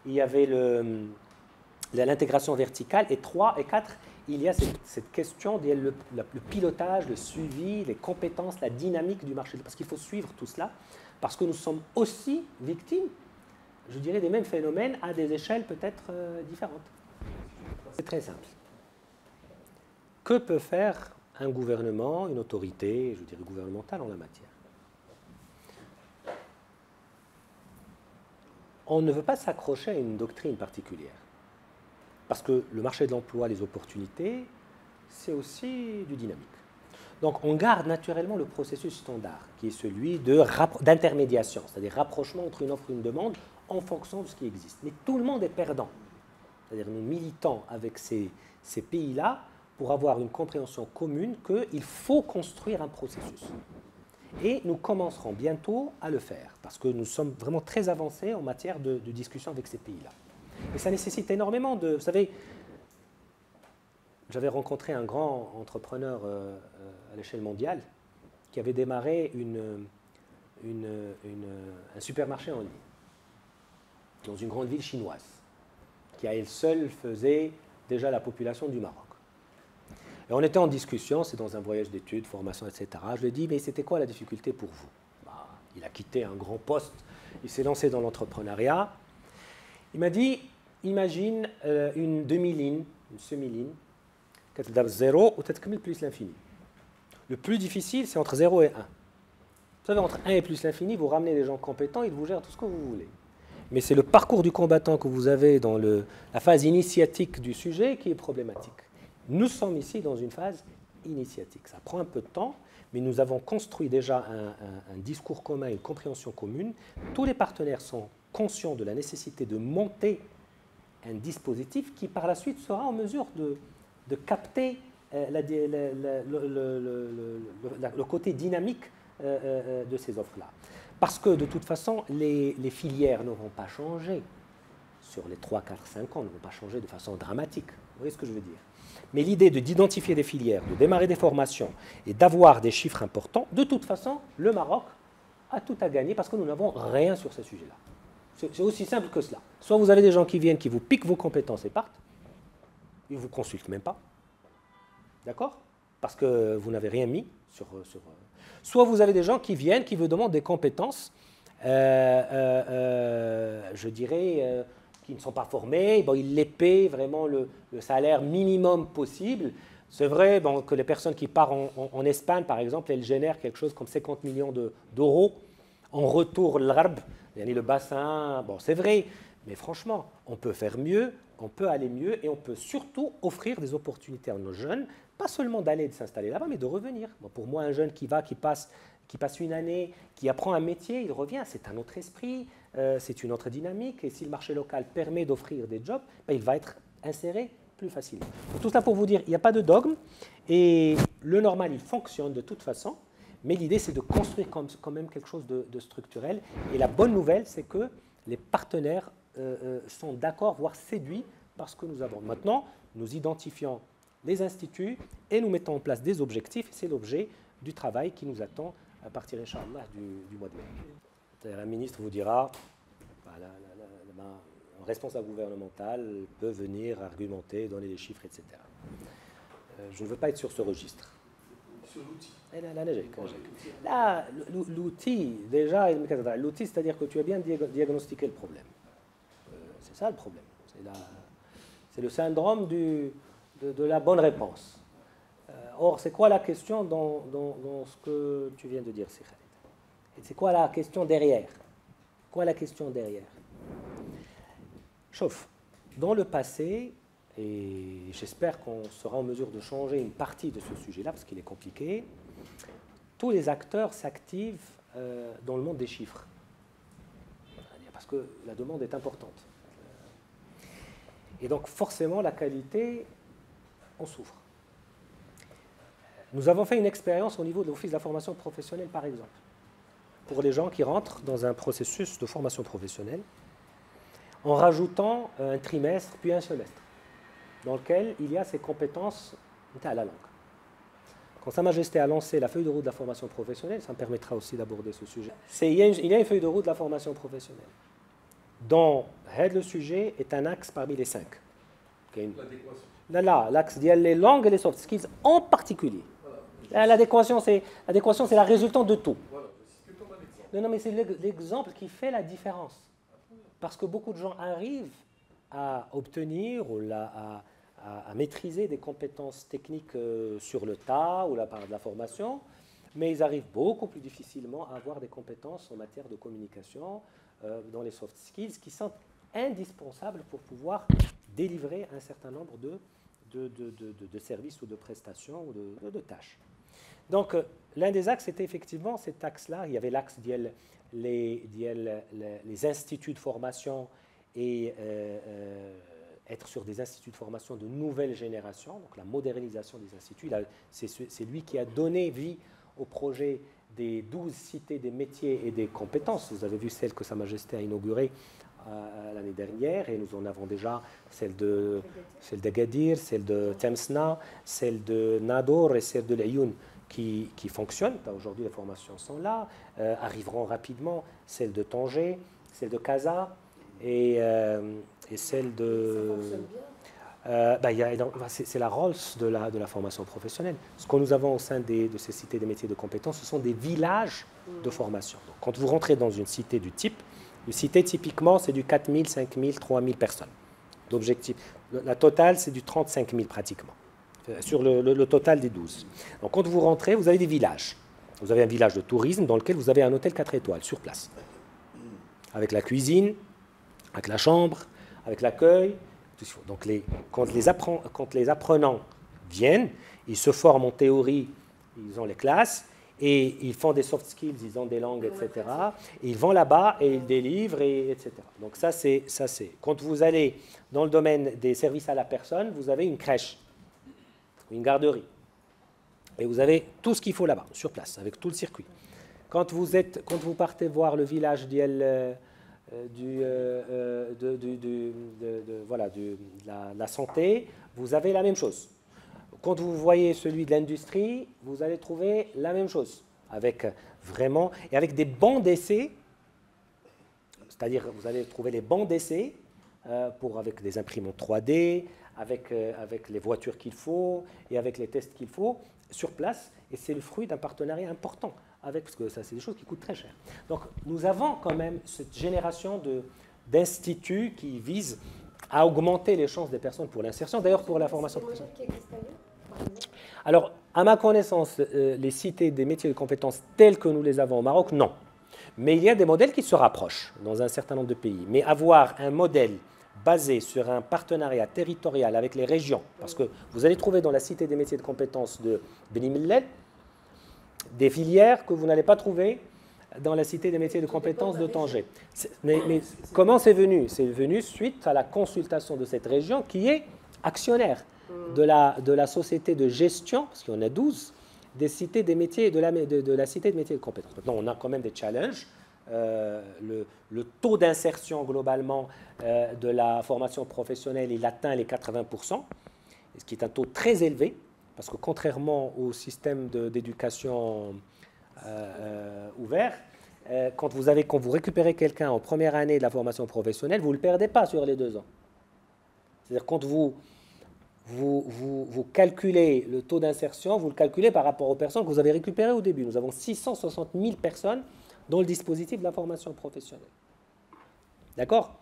Il y avait l'intégration verticale. Et 3 et 4, il y a cette question le pilotage, le suivi, les compétences, la dynamique du marché. Parce qu'il faut suivre tout cela, parce que nous sommes aussi victimes, je dirais, des mêmes phénomènes à des échelles peut-être différentes. C'est très simple. Que peut faire un gouvernement, une autorité, je dirais gouvernementale en la matière? On ne veut pas s'accrocher à une doctrine particulière. Parce que le marché de l'emploi, les opportunités, c'est aussi du dynamique. Donc on garde naturellement le processus standard, qui est celui d'intermédiation, c'est-à-dire rapprochement entre une offre et une demande en fonction de ce qui existe. Mais tout le monde est perdant. C'est-à-dire nous militons avec ces pays-là pour avoir une compréhension commune qu'il faut construire un processus. Et nous commencerons bientôt à le faire, parce que nous sommes vraiment très avancés en matière de discussion avec ces pays-là. Et ça nécessite énormément de... Vous savez, j'avais rencontré un grand entrepreneur à l'échelle mondiale qui avait démarré un supermarché en ligne dans une grande ville chinoise, qui à elle seule faisait déjà la population du Maroc. Et on était en discussion, c'est dans un voyage d'études, formation, etc. Je lui ai dit, mais c'était quoi la difficulté pour vous? Il a quitté un grand poste, il s'est lancé dans l'entrepreneuriat. Il m'a dit, imagine une demi-ligne, une semi-ligne, qui est 0 ou peut-être plus l'infini. Le plus difficile, c'est entre 0 et 1. Vous savez, entre 1 et plus l'infini, vous ramenez des gens compétents, ils vous gèrent tout ce que vous voulez. Mais c'est le parcours du combattant que vous avez dans la phase initiatique du sujet qui est problématique. Nous sommes ici dans une phase initiatique. Ça prend un peu de temps, mais nous avons construit déjà un discours commun, une compréhension commune. Tous les partenaires sont conscients de la nécessité de monter un dispositif qui, par la suite, sera en mesure de capter le côté dynamique de ces offres-là. Parce que, de toute façon, les filières ne vont pas changer sur les 3, 4, 5 ans, ne vont pas changer de façon dramatique. Vous voyez ce que je veux dire? Mais l'idée d'identifier des filières, de démarrer des formations et d'avoir des chiffres importants, de toute façon, le Maroc a tout à gagner parce que nous n'avons rien sur ce sujet-là. C'est aussi simple que cela. Soit vous avez des gens qui viennent, qui vous piquent vos compétences et partent, ils ne vous consultent même pas, d'accord? Parce que vous n'avez rien mis sur... Soit vous avez des gens qui viennent, qui vous demandent des compétences, je dirais... qui ne sont pas formés, bon, ils les paient vraiment le salaire minimum possible. C'est vrai que les personnes qui partent en Espagne, par exemple, elles génèrent quelque chose comme 50 millions d'euros. En retour, le bassin, bon, c'est vrai, mais franchement, on peut faire mieux, on peut aller mieux et on peut surtout offrir des opportunités à nos jeunes, pas seulement d'aller et de s'installer là-bas, mais de revenir. Bon, pour moi, un jeune qui passe une année, qui apprend un métier, il revient, c'est un autre esprit, c'est une autre dynamique, et si le marché local permet d'offrir des jobs, il va être inséré plus facilement. Tout ça pour vous dire, il n'y a pas de dogme, et le normal, il fonctionne de toute façon, mais l'idée, c'est de construire quand même quelque chose de structurel, et la bonne nouvelle, c'est que les partenaires sont d'accord, voire séduits par ce que nous avons. Maintenant, nous identifions les instituts, et nous mettons en place des objectifs, et c'est l'objet du travail qui nous attend à partir, Inch'Allah, du mois de mai. Un ministre vous dira, un responsable gouvernemental peut venir argumenter, donner des chiffres, etc. Je ne veux pas être sur ce registre.
Sur l'outil.
Là, l'outil, déjà, l'outil, c'est-à-dire que tu as bien diagnostiqué le problème. C'est ça le problème. C'est le syndrome de la bonne réponse. Or, c'est quoi la question dans ce que tu viens de dire, Khalid? Et c'est quoi la question derrière? Chauffe. Dans le passé, et j'espère qu'on sera en mesure de changer une partie de ce sujet-là, parce qu'il est compliqué, tous les acteurs s'activent dans le monde des chiffres. Parce que la demande est importante. Et donc, forcément, la qualité en souffre. Nous avons fait une expérience au niveau de l'Office de la formation professionnelle, par exemple, pour les gens qui rentrent dans un processus de formation professionnelle, en rajoutant un trimestre puis un semestre, dans lequel il y a ces compétences à la langue. Quand Sa Majesté a lancé la feuille de route de la formation professionnelle, ça me permettra aussi d'aborder ce sujet, il y a une feuille de route de la formation professionnelle, dont le sujet est un axe parmi les 5.
L'adéquation.
Là, l'axe ديال les langues et les soft skills en particulier. L'adéquation, c'est la résultante de tout.
Voilà, c'est plutôt un exemple.
Non, mais c'est l'exemple qui fait la différence. Parce que beaucoup de gens arrivent à obtenir ou à maîtriser des compétences techniques sur le tas ou par de la formation, mais ils arrivent beaucoup plus difficilement à avoir des compétences en matière de communication dans les soft skills qui sont indispensables pour pouvoir délivrer un certain nombre de services ou de prestations ou de tâches. Donc, l'un des axes était effectivement cet axe-là. Il y avait l'axe les instituts de formation et être sur des instituts de formation de nouvelle génération, donc la modernisation des instituts. C'est lui qui a donné vie au projet des 12 cités des métiers et des compétences. Vous avez vu celle que Sa Majesté a inaugurée l'année dernière, et nous en avons déjà celle d'Agadir, celle de Temsna, celle de Nador et celle de l'Ayoun qui fonctionnent. Aujourd'hui, les formations sont là. Arriveront rapidement celle de Tanger, celle de Casa et celle de... c'est la Rolls de la formation professionnelle. Ce que nous avons au sein de ces cités des métiers de compétences, ce sont des villages de formation. Donc, quand vous rentrez dans une cité du type, une cité typiquement, c'est du 4 000, 5 000, 3 000 personnes. D'objectif. La totale, c'est du 35 000 pratiquement, sur le total des 12. Donc, quand vous rentrez, vous avez des villages. Vous avez un village de tourisme dans lequel vous avez un hôtel 4 étoiles sur place, avec la cuisine, avec la chambre, avec l'accueil. Donc, quand les apprenants viennent, ils se forment en théorie, ils ont les classes, et ils font des soft skills, ils ont des langues, etc. Et ils vont là-bas et ils délivrent, etc. Donc ça, c'est... Quand vous allez dans le domaine des services à la personne, vous avez une crèche, une garderie. Et vous avez tout ce qu'il faut là-bas, sur place, avec tout le circuit. Quand vous partez voir le village de la santé, vous avez la même chose. Quand vous voyez celui de l'industrie, vous allez trouver la même chose, avec des bancs d'essai, c'est-à-dire vous allez trouver les bancs d'essai avec des imprimantes 3D, avec les voitures qu'il faut et avec les tests qu'il faut sur place, et c'est le fruit d'un partenariat important parce que ça, c'est des choses qui coûtent très cher. Donc, nous avons quand même cette génération d'instituts qui visent à augmenter les chances des personnes pour l'insertion, d'ailleurs pour la formation professionnelle. Alors, à ma connaissance, les cités des métiers de compétences telles que nous les avons au Maroc, non. Mais il y a des modèles qui se rapprochent dans un certain nombre de pays. Mais avoir un modèle basé sur un partenariat territorial avec les régions, parce que vous allez trouver dans la cité des métiers de compétences de Beni Mellel des filières que vous n'allez pas trouver dans la cité des métiers de compétences de Tanger. Mais comment c'est venu? C'est venu suite à la consultation de cette région qui est actionnaire de la société de gestion, parce qu'il y en a 12, des cités des métiers, de la cité des métiers de compétences. Maintenant, on a quand même des challenges. Le taux d'insertion globalement de la formation professionnelle, il atteint les 80%, ce qui est un taux très élevé, parce que contrairement au système d'éducation ouvert, quand vous récupérez quelqu'un en première année de la formation professionnelle, vous ne le perdez pas sur les 2 ans. C'est-à-dire quand vous calculez le taux d'insertion, vous le calculez par rapport aux personnes que vous avez récupérées au début. Nous avons 660 000 personnes dans le dispositif de la formation professionnelle. D'accord?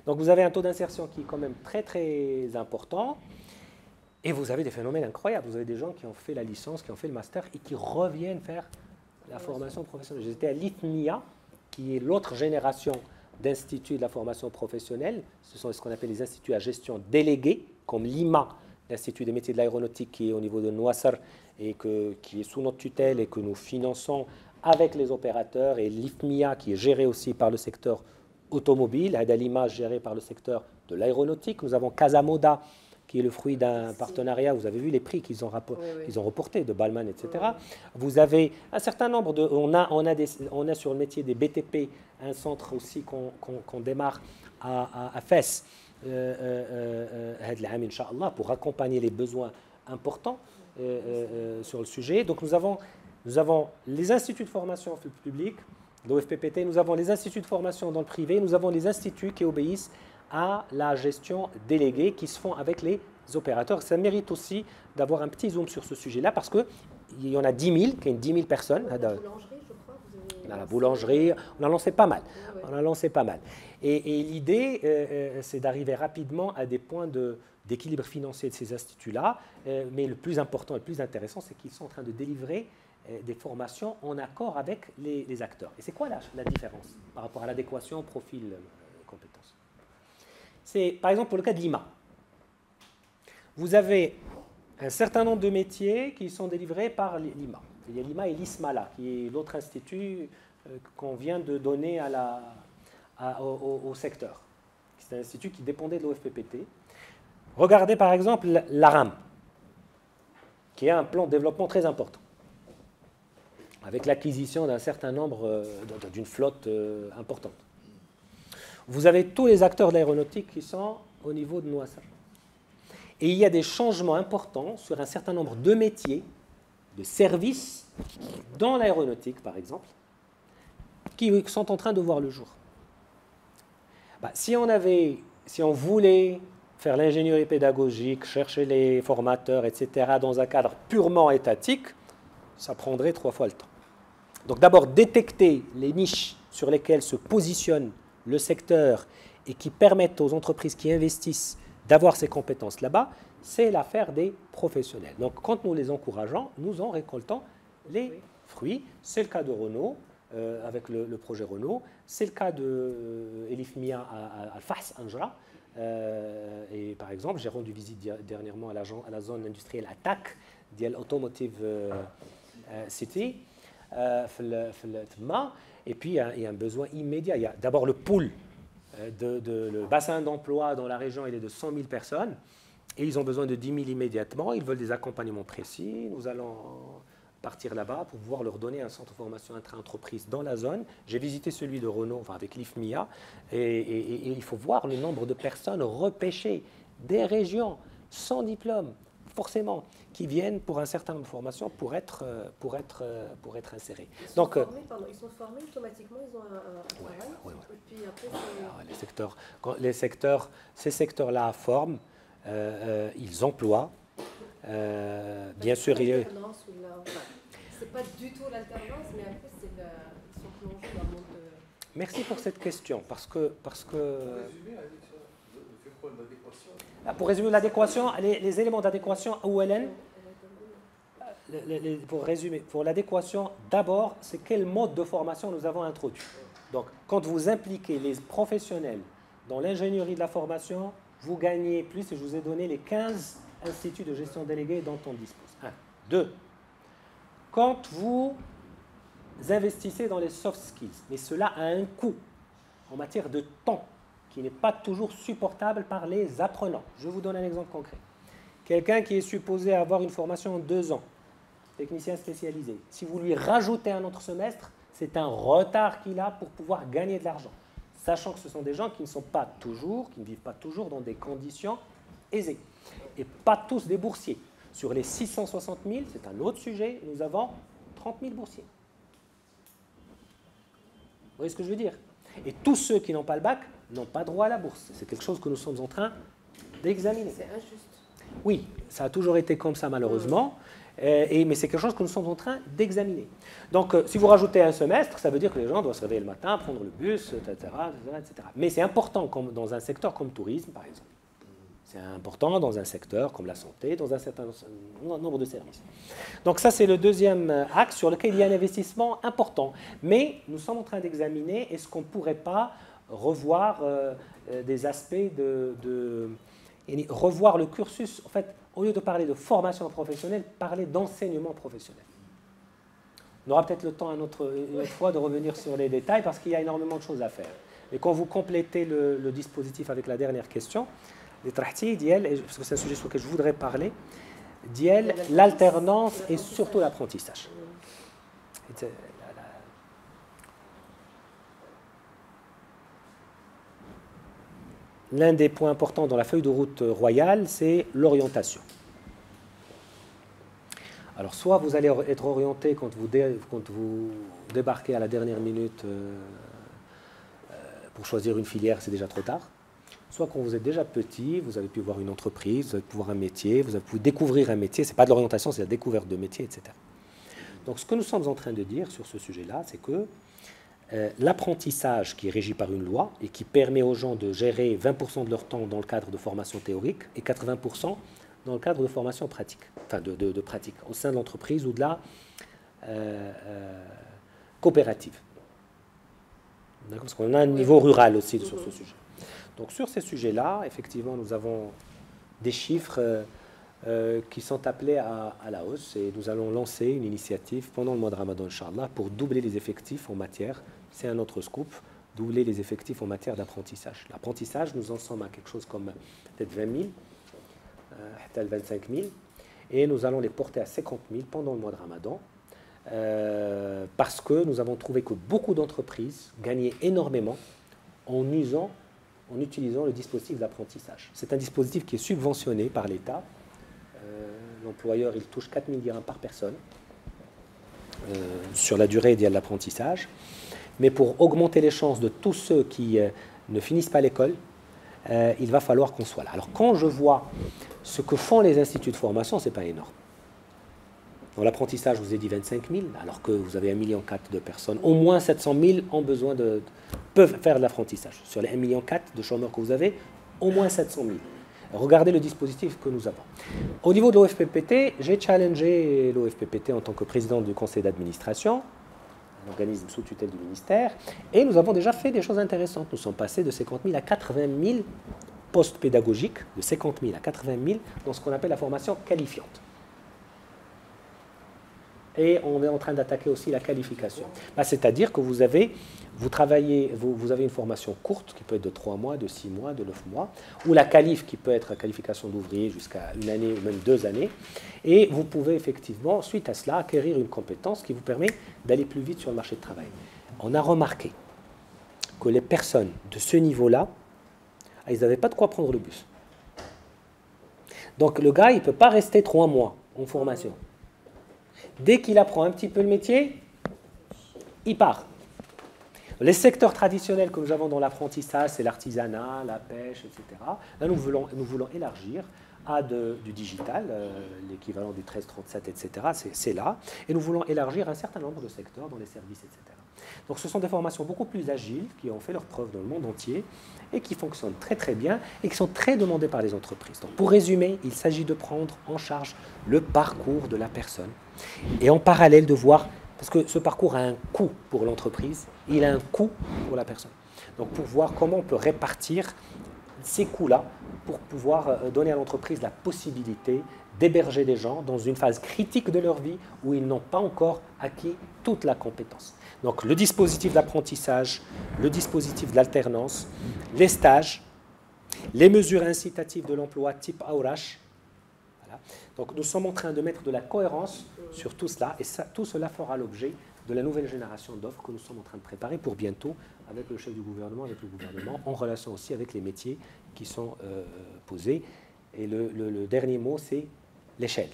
Donc vous avez un taux d'insertion qui est quand même très très important, et vous avez des phénomènes incroyables. Vous avez des gens qui ont fait la licence, qui ont fait le master et qui reviennent faire la formation professionnelle. J'étais à l'ITMIA, qui est l'autre génération d'instituts de la formation professionnelle. Ce sont ce qu'on appelle les instituts à gestion déléguée, comme l'IMA, l'Institut des métiers de l'aéronautique, qui est au niveau de Nouassar et qui est sous notre tutelle et que nous finançons avec les opérateurs, et l'IFMIA, qui est géré aussi par le secteur automobile, Adalima, géré par le secteur de l'aéronautique. Nous avons Casamoda, qui est le fruit d'un partenariat. Vous avez vu les prix qu'ils ont reportés, de Balman, etc. Vous avez un certain nombre de... On a sur le métier des BTP un centre aussi qu'on démarre à Fès, pour accompagner les besoins importants sur le sujet. Donc nous avons les instituts de formation publics, l'OFPPT, nous avons les instituts de formation dans le privé, nous avons les instituts qui obéissent à la gestion déléguée qui se font avec les opérateurs. Ça mérite aussi d'avoir un petit zoom sur ce sujet-là parce qu'il y en a 10 000, qui est 10 000 personnes.
La boulangerie, je crois.
On a la boulangerie, on a lancé pas mal.
Ouais.
On a lancé pas mal. Et l'idée, c'est d'arriver rapidement à des points d'équilibre financier de ces instituts-là. Mais le plus important et le plus intéressant, c'est qu'ils sont en train de délivrer des formations en accord avec les acteurs. Et c'est quoi la différence par rapport à l'adéquation profil compétences? C'est par exemple pour le cas de l'IMA. Vous avez un certain nombre de métiers qui sont délivrés par l'IMA. Il y a l'IMA et l'ISMALA, qui est l'autre institut qu'on vient de donner au secteur. C'est un institut qui dépendait de l'OFPPT. Regardez par exemple l'ARAM, qui a un plan de développement très important, avec l'acquisition d'un certain nombre, d'une flotte importante. Vous avez tous les acteurs de l'aéronautique qui sont au niveau de Nouassa. Et il y a des changements importants sur un certain nombre de métiers, de services, dans l'aéronautique par exemple, qui sont en train de voir le jour. Si on voulait faire l'ingénierie pédagogique, chercher les formateurs, etc., dans un cadre purement étatique, ça prendrait 3 fois le temps. Donc d'abord, détecter les niches sur lesquelles se positionne le secteur et qui permettent aux entreprises qui investissent d'avoir ces compétences là-bas, c'est l'affaire des professionnels. Donc quand nous les encourageons, nous en récoltons les fruits. C'est le cas de Renault, avec le projet Renault. C'est le cas de Elif Mia à Fas, Anjra. Et par exemple, j'ai rendu visite dernièrement à la zone industrielle ATAC, Automotive City. Et puis, il y a un besoin immédiat. Il y a d'abord le pool, le bassin d'emploi dans la région, il est de 100 000 personnes. Et ils ont besoin de 10 000 immédiatement. Ils veulent des accompagnements précis. Nous allons partir là-bas pour pouvoir leur donner un centre de formation intra-entreprise dans la zone. J'ai visité celui de Renault, avec l'IFMIA, et il faut voir le nombre de personnes repêchées des régions sans diplôme, forcément, qui viennent pour un certain nombre de formations pour être insérés.
Ils sont formés automatiquement, ils ont un travail.
Ouais.
Et puis après,
ces secteurs-là forment, ils emploient. Bien sûr,
c'est pas du tout l'alternance, mais après, ils sont plongés dans le monde de...
Merci pour cette question, parce que pour résumer l'adéquation, les éléments d'adéquation OLN, pour résumer, pour l'adéquation, d'abord, c'est quel mode de formation nous avons introduit. Donc, quand vous impliquez les professionnels dans l'ingénierie de la formation, vous gagnez plus, et je vous ai donné les 15 instituts de gestion déléguée dont on dispose. 1. 2. Quand vous investissez dans les soft skills, mais cela a un coût en matière de temps qui n'est pas toujours supportable par les apprenants. Je vous donne un exemple concret. Quelqu'un qui est supposé avoir une formation en 2 ans, technicien spécialisé, si vous lui rajoutez un autre semestre, c'est un retard qu'il a pour pouvoir gagner de l'argent, sachant que ce sont des gens qui ne vivent pas toujours dans des conditions aisées, et pas tous des boursiers. Sur les 660 000, c'est un autre sujet, nous avons 30 000 boursiers. Vous voyez ce que je veux dire? Et tous ceux qui n'ont pas le bac n'ont pas droit à la bourse. C'est quelque chose que nous sommes en train d'examiner.
C'est injuste.
Oui, ça a toujours été comme ça malheureusement, mais c'est quelque chose que nous sommes en train d'examiner. Donc si vous rajoutez un semestre, ça veut dire que les gens doivent se réveiller le matin, prendre le bus, etc. Mais c'est important dans un secteur comme le tourisme, par exemple. C'est important dans un secteur comme la santé, dans un certain nombre de services. Donc ça, c'est le deuxième axe sur lequel il y a un investissement important. Mais nous sommes en train d'examiner, est-ce qu'on ne pourrait pas revoir des aspects revoir le cursus, en fait, au lieu de parler de formation professionnelle, parler d'enseignement professionnel. On aura peut-être le temps une autre fois de revenir sur les détails parce qu'il y a énormément de choses à faire. Et quand vous complétez le dispositif avec la dernière question, parce que c'est un sujet sur lequel je voudrais parler, l'alternance et surtout l'apprentissage. L'un des points importants dans la feuille de route royale, c'est l'orientation. Alors, soit vous allez être orienté quand vous débarquez à la dernière minute pour choisir une filière, c'est déjà trop tard. soit quand vous êtes déjà petit, vous avez pu voir une entreprise, vous avez pu voir un métier, vous avez pu découvrir un métier, ce n'est pas de l'orientation, c'est la découverte de métier, etc. Donc ce que nous sommes en train de dire sur ce sujet-là, c'est que l'apprentissage qui est régi par une loi et qui permet aux gens de gérer 20% de leur temps dans le cadre de formation théorique et 80% dans le cadre de formation pratique, enfin de pratique, au sein de l'entreprise ou de la coopérative. Parce qu'on a un niveau rural aussi sur ce sujet. Donc sur ces sujets-là, effectivement, nous avons des chiffres qui sont appelés à la hausse et nous allons lancer une initiative pendant le mois de Ramadan, Inch'Allah, pour doubler les effectifs en matière, c'est un autre scoop, doubler les effectifs en matière d'apprentissage. L'apprentissage, nous en sommes à quelque chose comme peut-être 20 000, 25 000, et nous allons les porter à 50 000 pendant le mois de Ramadan, parce que nous avons trouvé que beaucoup d'entreprises gagnaient énormément en utilisant le dispositif d'apprentissage. C'est un dispositif qui est subventionné par l'État. L'employeur, il touche 4 000 dirhams par personne sur la durée idéale de l'apprentissage. Mais pour augmenter les chances de tous ceux qui ne finissent pas l'école, il va falloir qu'on soit là. Alors quand je vois ce que font les instituts de formation, ce n'est pas énorme. Dans l'apprentissage, je vous ai dit 25 000, alors que vous avez 1,4 million de personnes. Au moins 700 000 peuvent faire de l'apprentissage. Sur les 1,4 million de chômeurs que vous avez, au moins 700 000. Regardez le dispositif que nous avons. Au niveau de l'OFPPT, j'ai challengé l'OFPPT en tant que président du conseil d'administration, un organisme sous tutelle du ministère, et nous avons déjà fait des choses intéressantes. Nous sommes passés de 50 000 à 80 000 postes pédagogiques, de 50 000 à 80 000, dans ce qu'on appelle la formation qualifiante. Et on est en train d'attaquer aussi la qualification. C'est-à-dire que vous avez une formation courte qui peut être de 3 mois, de 6 mois, de 9 mois, ou la qualif qui peut être la qualification d'ouvrier jusqu'à 1 année ou même 2 années. Et vous pouvez effectivement, suite à cela, acquérir une compétence qui vous permet d'aller plus vite sur le marché du travail. On a remarqué que les personnes de ce niveau-là, ils n'avaient pas de quoi prendre le bus. Donc le gars, il ne peut pas rester 3 mois en formation. Dès qu'il apprend un petit peu le métier, il part. Les secteurs traditionnels que nous avons dans l'apprentissage, c'est l'artisanat, la pêche, etc. Là, nous voulons élargir à du digital, l'équivalent du 1337, etc. C'est là. Et nous voulons élargir un certain nombre de secteurs dans les services, etc. Donc ce sont des formations beaucoup plus agiles, qui ont fait leurs preuves dans le monde entier et qui fonctionnent très très bien et qui sont très demandées par les entreprises. Donc pour résumer, il s'agit de prendre en charge le parcours de la personne et en parallèle de voir, parce que ce parcours a un coût pour l'entreprise, il a un coût pour la personne. Donc pour voir comment on peut répartir ces coûts-là pour pouvoir donner à l'entreprise la possibilité d'héberger des gens dans une phase critique de leur vie où ils n'ont pas encore acquis toute la compétence. Donc le dispositif d'apprentissage, le dispositif de l'alternance, les stages, les mesures incitatives de l'emploi type AORACH. Voilà. Donc nous sommes en train de mettre de la cohérence sur tout cela et tout cela fera l'objet de la nouvelle génération d'offres que nous sommes en train de préparer pour bientôt avec le chef du gouvernement, avec le gouvernement, en relation aussi avec les métiers qui sont posés. Et le dernier mot, c'est l'échelle.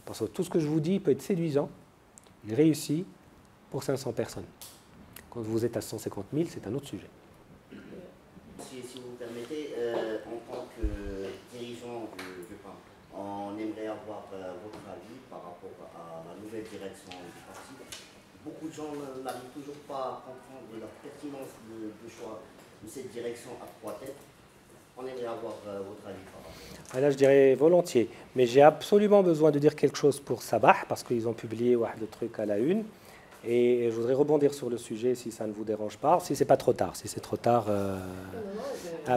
Parce que tout ce que je vous dis peut être séduisant, il réussit pour 500 personnes. Quand vous êtes à 150 000, c'est un autre sujet.
Si vous me permettez, en tant que dirigeant du PAN, on aimerait avoir votre avis par rapport à la nouvelle direction du parti. Beaucoup de gens n'arrivent toujours pas à comprendre la pertinence du choix de cette direction à 3 têtes. On aimerait avoir votre avis par rapport à ça.
Là, je dirais volontiers. Mais j'ai absolument besoin de dire quelque chose pour Sabah, parce qu'ils ont publié le truc à la une. Et je voudrais rebondir sur le sujet si ça ne vous dérange pas, si c'est pas trop tard. Si c'est trop tard,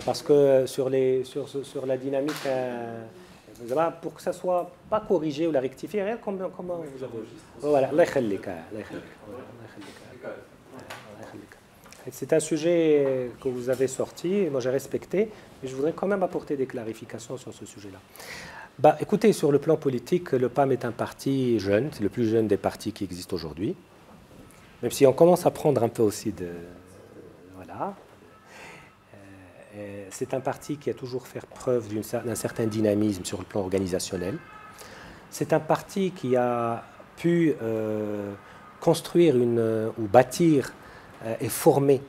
parce que sur la dynamique, pour que ça soit pas corrigé ou la rectifier, regarde comment vous avez. Voilà, Allah yakhalik. C'est un sujet que vous avez sorti, et moi j'ai respecté, mais je voudrais quand même apporter des clarifications sur ce sujet-là. Écoutez, sur le plan politique, le PAM est un parti jeune, c'est le plus jeune des partis qui existent aujourd'hui. Même si on commence à prendre un peu aussi de... Voilà. C'est un parti qui a toujours fait preuve d'un certain dynamisme sur le plan organisationnel. C'est un parti qui a pu construire ou bâtir et former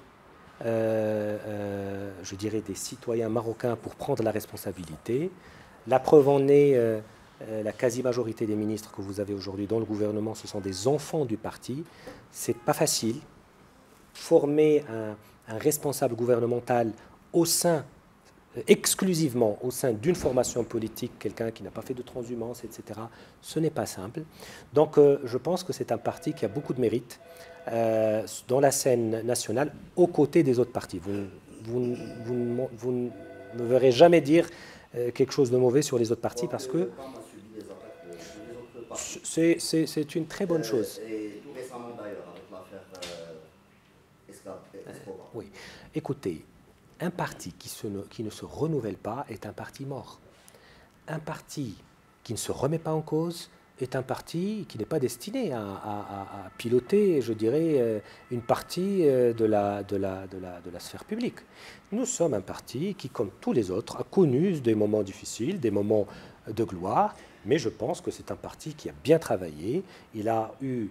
je dirais, des citoyens marocains pour prendre la responsabilité. La preuve en est, la quasi-majorité des ministres que vous avez aujourd'hui dans le gouvernement, ce sont des enfants du parti. C'est pas facile. Former un responsable gouvernemental au sein, exclusivement au sein d'une formation politique, quelqu'un qui n'a pas fait de transhumance, etc., ce n'est pas simple. Donc je pense que c'est un parti qui a beaucoup de mérite dans la scène nationale, aux côtés des autres partis. Vous ne me verrez jamais dire quelque chose de mauvais sur les autres partis, parce que c'est une très bonne chose.
Et tout récemment d'ailleurs, avec l'affaire Escobar.
Oui. Écoutez, un parti qui ne se renouvelle pas est un parti mort. Un parti qui ne se remet pas en cause est un parti qui n'est pas destiné à piloter, je dirais, une partie de la sphère publique. Nous sommes un parti qui, comme tous les autres, a connu des moments difficiles, des moments de gloire, mais je pense que c'est un parti qui a bien travaillé. Il a eu,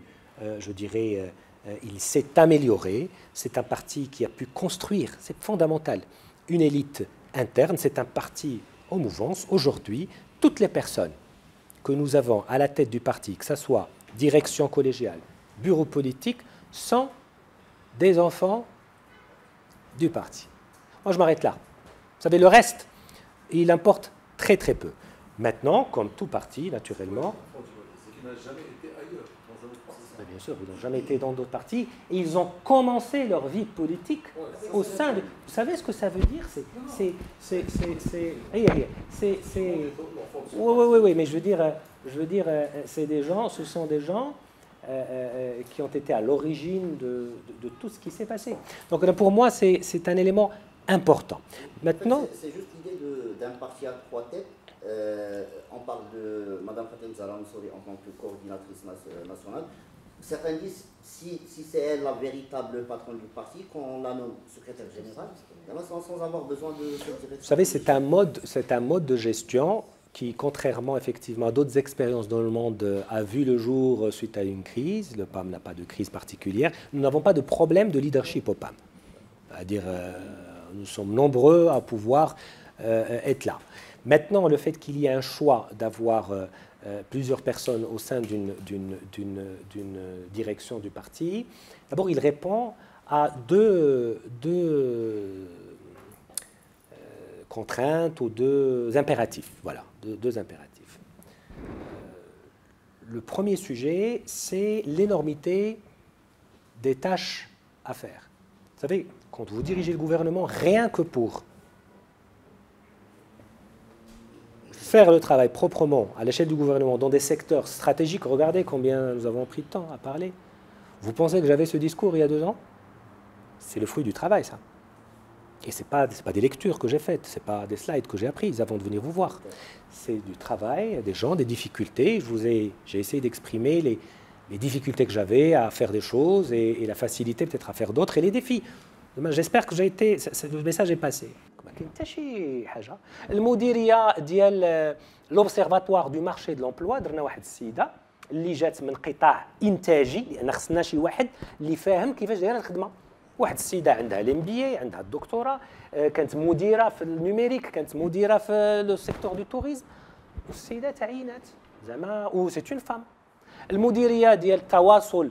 je dirais, il s'est amélioré. C'est un parti qui a pu construire, c'est fondamental, une élite interne. C'est un parti en mouvance. Aujourd'hui, toutes les personnes que nous avons à la tête du parti, que ce soit direction collégiale, bureau politique, sont des enfants du parti. Moi, je m'arrête là. Vous savez, le reste, il importe très très peu. Maintenant, comme tout parti, naturellement...
C'est qu'il n'a jamais été ailleurs, dans un autre processus.
Bien sûr, ils n'ont jamais été dans d'autres partis. Et ils ont commencé leur vie politique au sein de... Vous savez ce que ça veut dire? Oui, mais je veux dire, c'est des gens, ce sont des gens qui ont été à l'origine de tout ce qui s'est passé. Donc pour moi, c'est un élément important. Maintenant...
C'est juste l'idée d'un parti à trois têtes. On parle de Mme Fatem Zahra Mansouri en tant que coordinatrice nationale. Certains disent si c'est elle la véritable patronne du parti, qu'on la nomme secrétaire générale, sans avoir besoin de cette direction.
Vous savez, c'est un mode de gestion qui, contrairement effectivement à d'autres expériences dans le monde, a vu le jour suite à une crise. Le PAM n'a pas de crise particulière. Nous n'avons pas de problème de leadership au PAM. C'est-à-dire, nous sommes nombreux à pouvoir être là. Maintenant, le fait qu'il y ait un choix d'avoir plusieurs personnes au sein d'une direction du parti, d'abord, il répond à deux contraintes ou deux impératifs. Voilà, deux impératifs. Le premier sujet, c'est l'énormité des tâches à faire. Vous savez, quand vous dirigez le gouvernement, rien que pour faire le travail proprement à l'échelle du gouvernement dans des secteurs stratégiques, regardez combien nous avons pris de temps à parler. Vous pensez que j'avais ce discours il y a 2 ans? C'est le fruit du travail, ça. Et ce n'est pas des lectures que j'ai faites, ce n'est pas des slides que j'ai apprises avant de venir vous voir. C'est du travail, des gens, des difficultés. J'ai essayé d'exprimer les difficultés que j'avais à faire des choses et la facilité peut-être à faire d'autres et les défis. J'espère que le message est passé. ما كاين حتى شي حاجه. المديريه ديال لوبسيرفاتوار دو مارشي دو لومبلوا درنا واحد السيده اللي جات من قطاع انتاجي لان خصنا شي واحد اللي فاهم كيفاش دايره الخدمه. واحد السيده عندها الام بي اي، عندها الدكتوراه، كانت مديره في النيميريك، كانت مديره في لو سيكتور دو توريزم، والسيده تعينات زعما و سي اون فام. المديريه ديال التواصل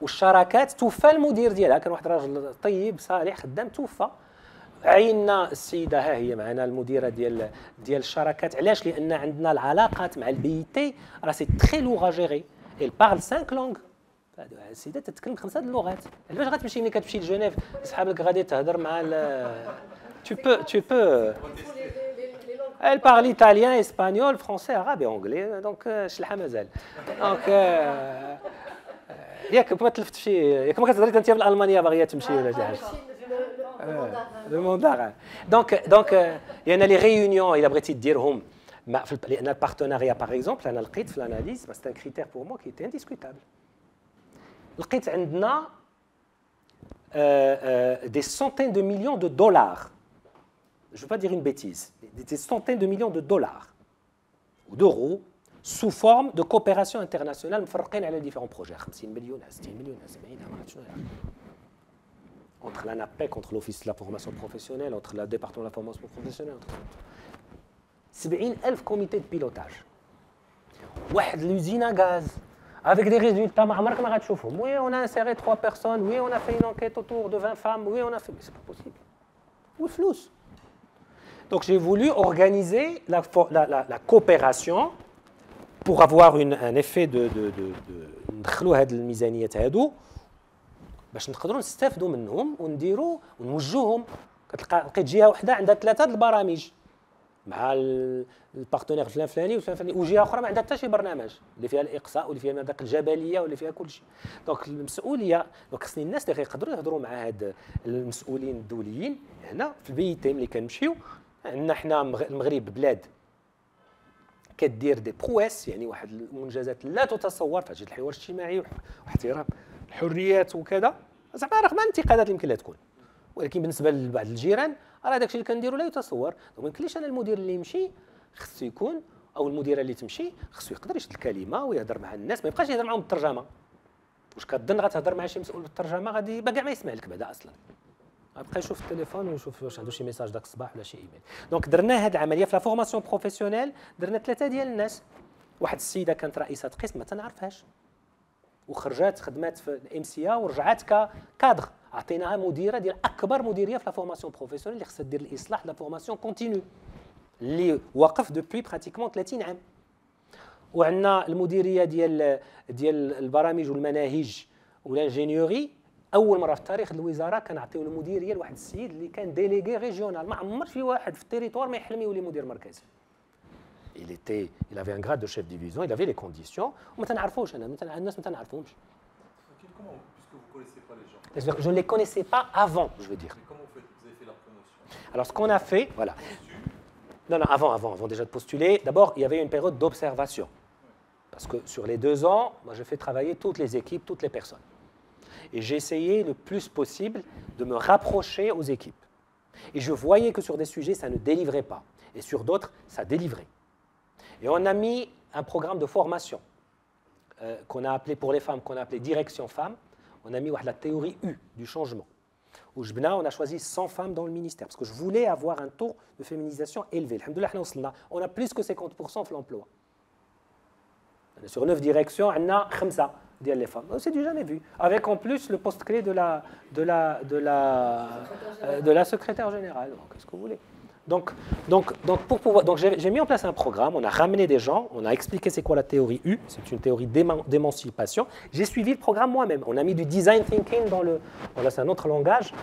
والشراكات توفى المدير ديالها، كان واحد راجل طيب صالح خدام توفى. عيننا السيده ها هي معنا المديره ديال الشراكات. علاش؟ لان عندنا العلاقات مع البي تي راه سي تري لوغ جيري. il parle 5 لونغ. السيده تتكلم 5 اللغات. علاش غتمشي ملي كتمشي لجنيف صحابك غادي تهضر مع tu peux elle parle italien, espagnol, français, arabe et anglais. donc شلحه مازال. donc ياك ما تلفت شي، ياك ما كتهضري انت بالالمانيه باغيه تمشي ولا شي حاجه. Le mandarin. Donc, il y en a les réunions, il a بغيتي تديرهم لأن البارتناريا par exemple, أنا لقيت في l'analyse, c'est un critère pour moi qui était indiscutable. لقيت عندنا des centaines de millions de dollars. Je ne veux pas dire une bêtise, des centaines de millions de dollars ou d'euros sous forme de coopération internationale مفرقين على différents projets. 50 مليون 60 مليون 70 ما عرفت شنو. entre l'ANAPEC, entre l'Office de la formation professionnelle, entre le département de la formation professionnelle. 70,000 comités de pilotage. L'usine à gaz, avec des résultats, oui, on a inséré 3 personnes, oui, on a fait une enquête autour de 20 femmes, oui, on a fait. Mais c'est pas possible. Où est flou? Donc j'ai voulu organiser la coopération pour avoir un effet de ندخلوا هاد الميزانيات هادو باش نقدروا نستافدوا منهم ونديروا ونوجهوهم. لقيت جهه واحده عندها 3 البرامج مع البارتنير الفلاني والفلاني، وجهه اخرى ما عندها حتى شي برنامج اللي فيها الاقصاء واللي فيها المناطق الجبليه واللي فيها كل شيء. دونك المسؤوليه، دونك خصني الناس اللي يقدروا يهضروا مع هاد المسؤولين الدوليين هنا في البيتين اللي كنمشيو. عندنا حنا المغرب بلاد كدير دي برويس، يعني واحد المنجزات لا تتصور في هذا الحوار الاجتماعي واحترام الحريات وكذا، زعما رغم الانتقادات اللي يمكن لها تكون، ولكن بالنسبه لبعض الجيران راه داكشي اللي كنديروا لا يتصور. ما يمكنليش انا المدير اللي يمشي خصو يكون، او المديره اللي تمشي خصو يقدر يشد الكلمه ويهضر مع الناس، ما يبقاش يهضر معاهم بالترجمه. واش كظن غتهضر مع شي مسؤول بالترجمه غادي كاع ما يسمع لك بعدا اصلا، غيبقى يشوف التليفون ويشوف واش عنده شي ميساج داك الصباح ولا شي ايميل. دونك درنا هذه العمليه في لا فورماسيون بروفيسيونيل، درنا 3 ديال الناس. واحد السيده كانت رئيسه قسم ما تنعرفهاش، وخرجات خدمات في الام سي ا ورجعت ككادر، عطيناها مديره ديال اكبر مديريه في لا فورماسيون بروفيسيونيل اللي خصها دير الاصلاح لا فورماسيون كونتينيو اللي واقف دوبوي براتيكمون 30 عام. وعندنا المديريه ديال البرامج والمناهج والانجينيوري، اول مره في تاريخ الوزاره كنعطيو المديريه لواحد السيد اللي كان ديليغي ريجيونال، ما عمر شي واحد في التيريتوار ما يحلم يولي مدير مركزي. Il avait un grade de chef de division, il avait les conditions. وما تنعرفوش انا، الناس ما تنعرفهمش. Je ne les connaissais pas avant, je veux dire.
Mais comment vous avez fait la promotion?
Alors ce qu'on a fait, voilà. Non, avant déjà de postuler, d'abord il y avait une période d'observation. Parce que sur les 2 ans, moi je fais travailler toutes les équipes, toutes les personnes. Et j'ai essayé le plus possible de me rapprocher aux équipes. Et je voyais que sur des sujets, ça ne délivrait pas. Et sur d'autres, ça délivrait. Et on a mis un programme de formation qu'on a appelé pour les femmes, qu'on a appelé Direction Femmes. On a mis la théorie U du changement. Où on a choisi 100 femmes dans le ministère. Parce que je voulais avoir un taux de féminisation élevé. Alhamdoulilah, on a plus que 50% de l'emploi. Sur 9 directions, on a 5 les femmes. C'est du jamais vu. Avec en plus le poste clé de la secrétaire générale. Qu'est-ce que vous voulez? Donc j'ai mis en place un programme, on a ramené des gens, on a expliqué c'est quoi la théorie U, c'est une théorie d'émancipation. J'ai suivi le programme moi-même. On a mis du design thinking voilà, c'est un autre langage,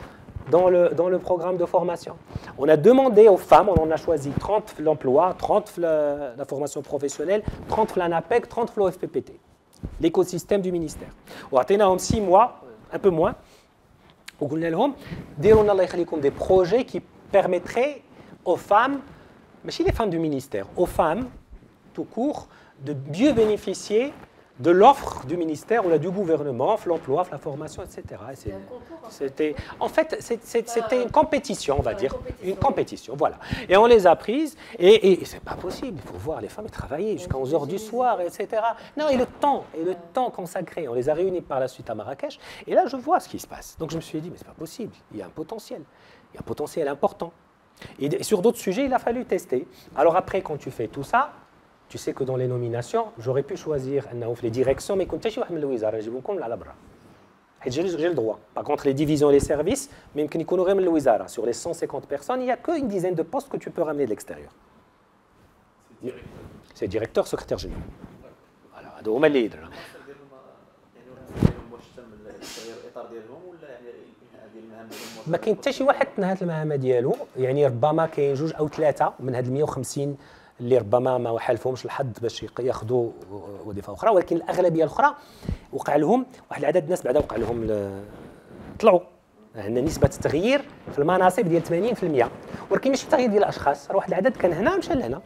dans le programme de formation. On a demandé aux femmes, on en a choisi 30 l'emploi, 30 la formation professionnelle, 30 l'ANAPEC, 30 l'OFPPT, l'écosystème du ministère. On a tenu 6 mois, un peu moins. On a dit des projets qui permettraient aux femmes, mais chez les femmes du ministère, aux femmes, tout court, de mieux bénéficier de l'offre du ministère ou du gouvernement, l'emploi, la formation, etc. En fait, c'était une compétition, on va dire. Une compétition, voilà. Et on les a prises, et c'est pas possible, il faut voir les femmes travailler jusqu'à 11h du soir, etc. Non, et le temps consacré, on les a réunies par la suite à Marrakech, et là je vois ce qui se passe. Donc je me suis dit, mais c'est pas possible, il y a un potentiel important. Et sur d'autres sujets, il a fallu tester. Alors après, quand tu fais tout ça, tu sais que dans les nominations, j'aurais pu choisir les directions, mais j'ai le droit. Par contre, les divisions et les services, même sur les 150 personnes, il n'y a qu'une dizaine de postes que tu peux ramener de l'extérieur. C'est directeur, secrétaire général. Voilà. ما كاين حتى شي واحد تنهات المهام ديالو، يعني ربما كاين 2 أو 3 من هاد 150 اللي ربما ما حالفهمش الحظ باش ياخذوا وظيفه اخرى، ولكن الاغلبيه الاخرى وقع لهم واحد العدد الناس بعدا وقع لهم طلعوا. عندنا نسبه التغيير في المناصب ديال 80%، ولكن ماشي تغيير ديال الاشخاص، راه واحد العدد كان هنا مشى لهنا،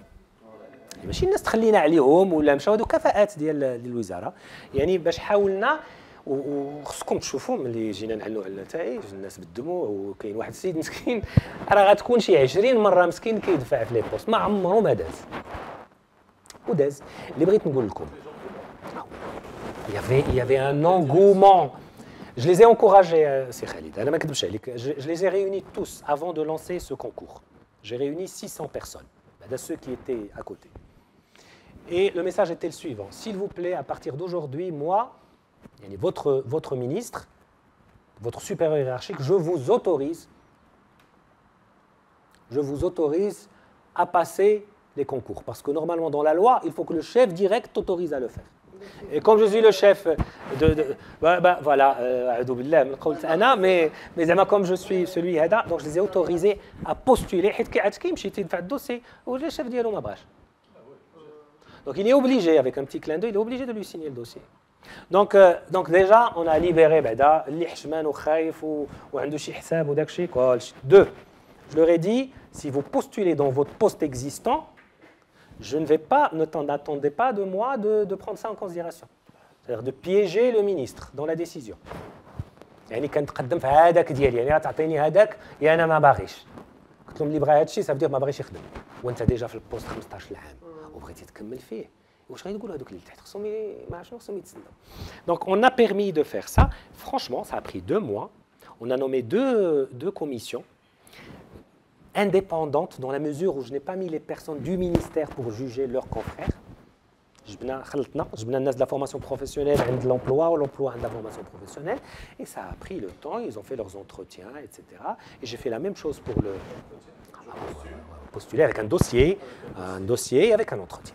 ماشي الناس تخلينا عليهم ولا مشاو، هادو كفاءات ديال الوزاره. يعني باش حاولنا، وخصكم تشوفوا ملي جينا نعلنوا على النتائج الناس بالدموع، وكاين واحد السيد مسكين راه غتكون شي 20 مره مسكين كيدفع في لي بوست، ما عمره ما داز وداز. اللي بغيت نقول لكم، il y avait un engouement Je les ai encouragés, c'est Khalid, je les ai réunis tous avant de lancer ce concours. J'ai réuni 600 personnes, de ceux qui étaient à côté. Et le message était le suivant. S'il vous plaît, à partir d'aujourd'hui, moi, votre ministre, votre supérieur hiérarchique, je vous autorise à passer les concours. Parce que normalement, dans la loi, il faut que le chef direct autorise à le faire. Et comme je suis le chef voilà, mais comme je suis celui, donc je les ai autorisés à postuler. Donc il est obligé, avec un petit clin d'œil, il est obligé de lui signer le dossier. Donc déjà, on a libéré Deux, je leur ai dit, si vous postulez dans votre poste existant, n'attendez pas de moi de prendre ça en considération. C'est-à-dire de piéger le ministre dans la décision. يعني كنتقدم في هذاك ديالي يعني تعطيني هذاك يا انا ما باغيش قلت لهم اللي بغى هذا الشيء ça veut dire ما باغيش يخدم وانت ديجا في البوست 15 عام وبغيتي تكمل فيه واش غيقولوا هذوك اللي تحت خصهم ما شنو خصهم يتسناو. Donc on a permis de faire ça. Franchement, ça a pris 2 mois. On a nommé deux commissions indépendantes dans la mesure où je n'ai pas mis les personnes du ministère pour juger leurs confrères. جبنا الناس de la formation professionnelle عند l'emploi ou l'emploi عند la formation professionnelle et ça a pris le temps, ils ont fait leurs entretiens, etc. Et j'ai fait la même chose pour le postuler avec un dossier avec un entretien.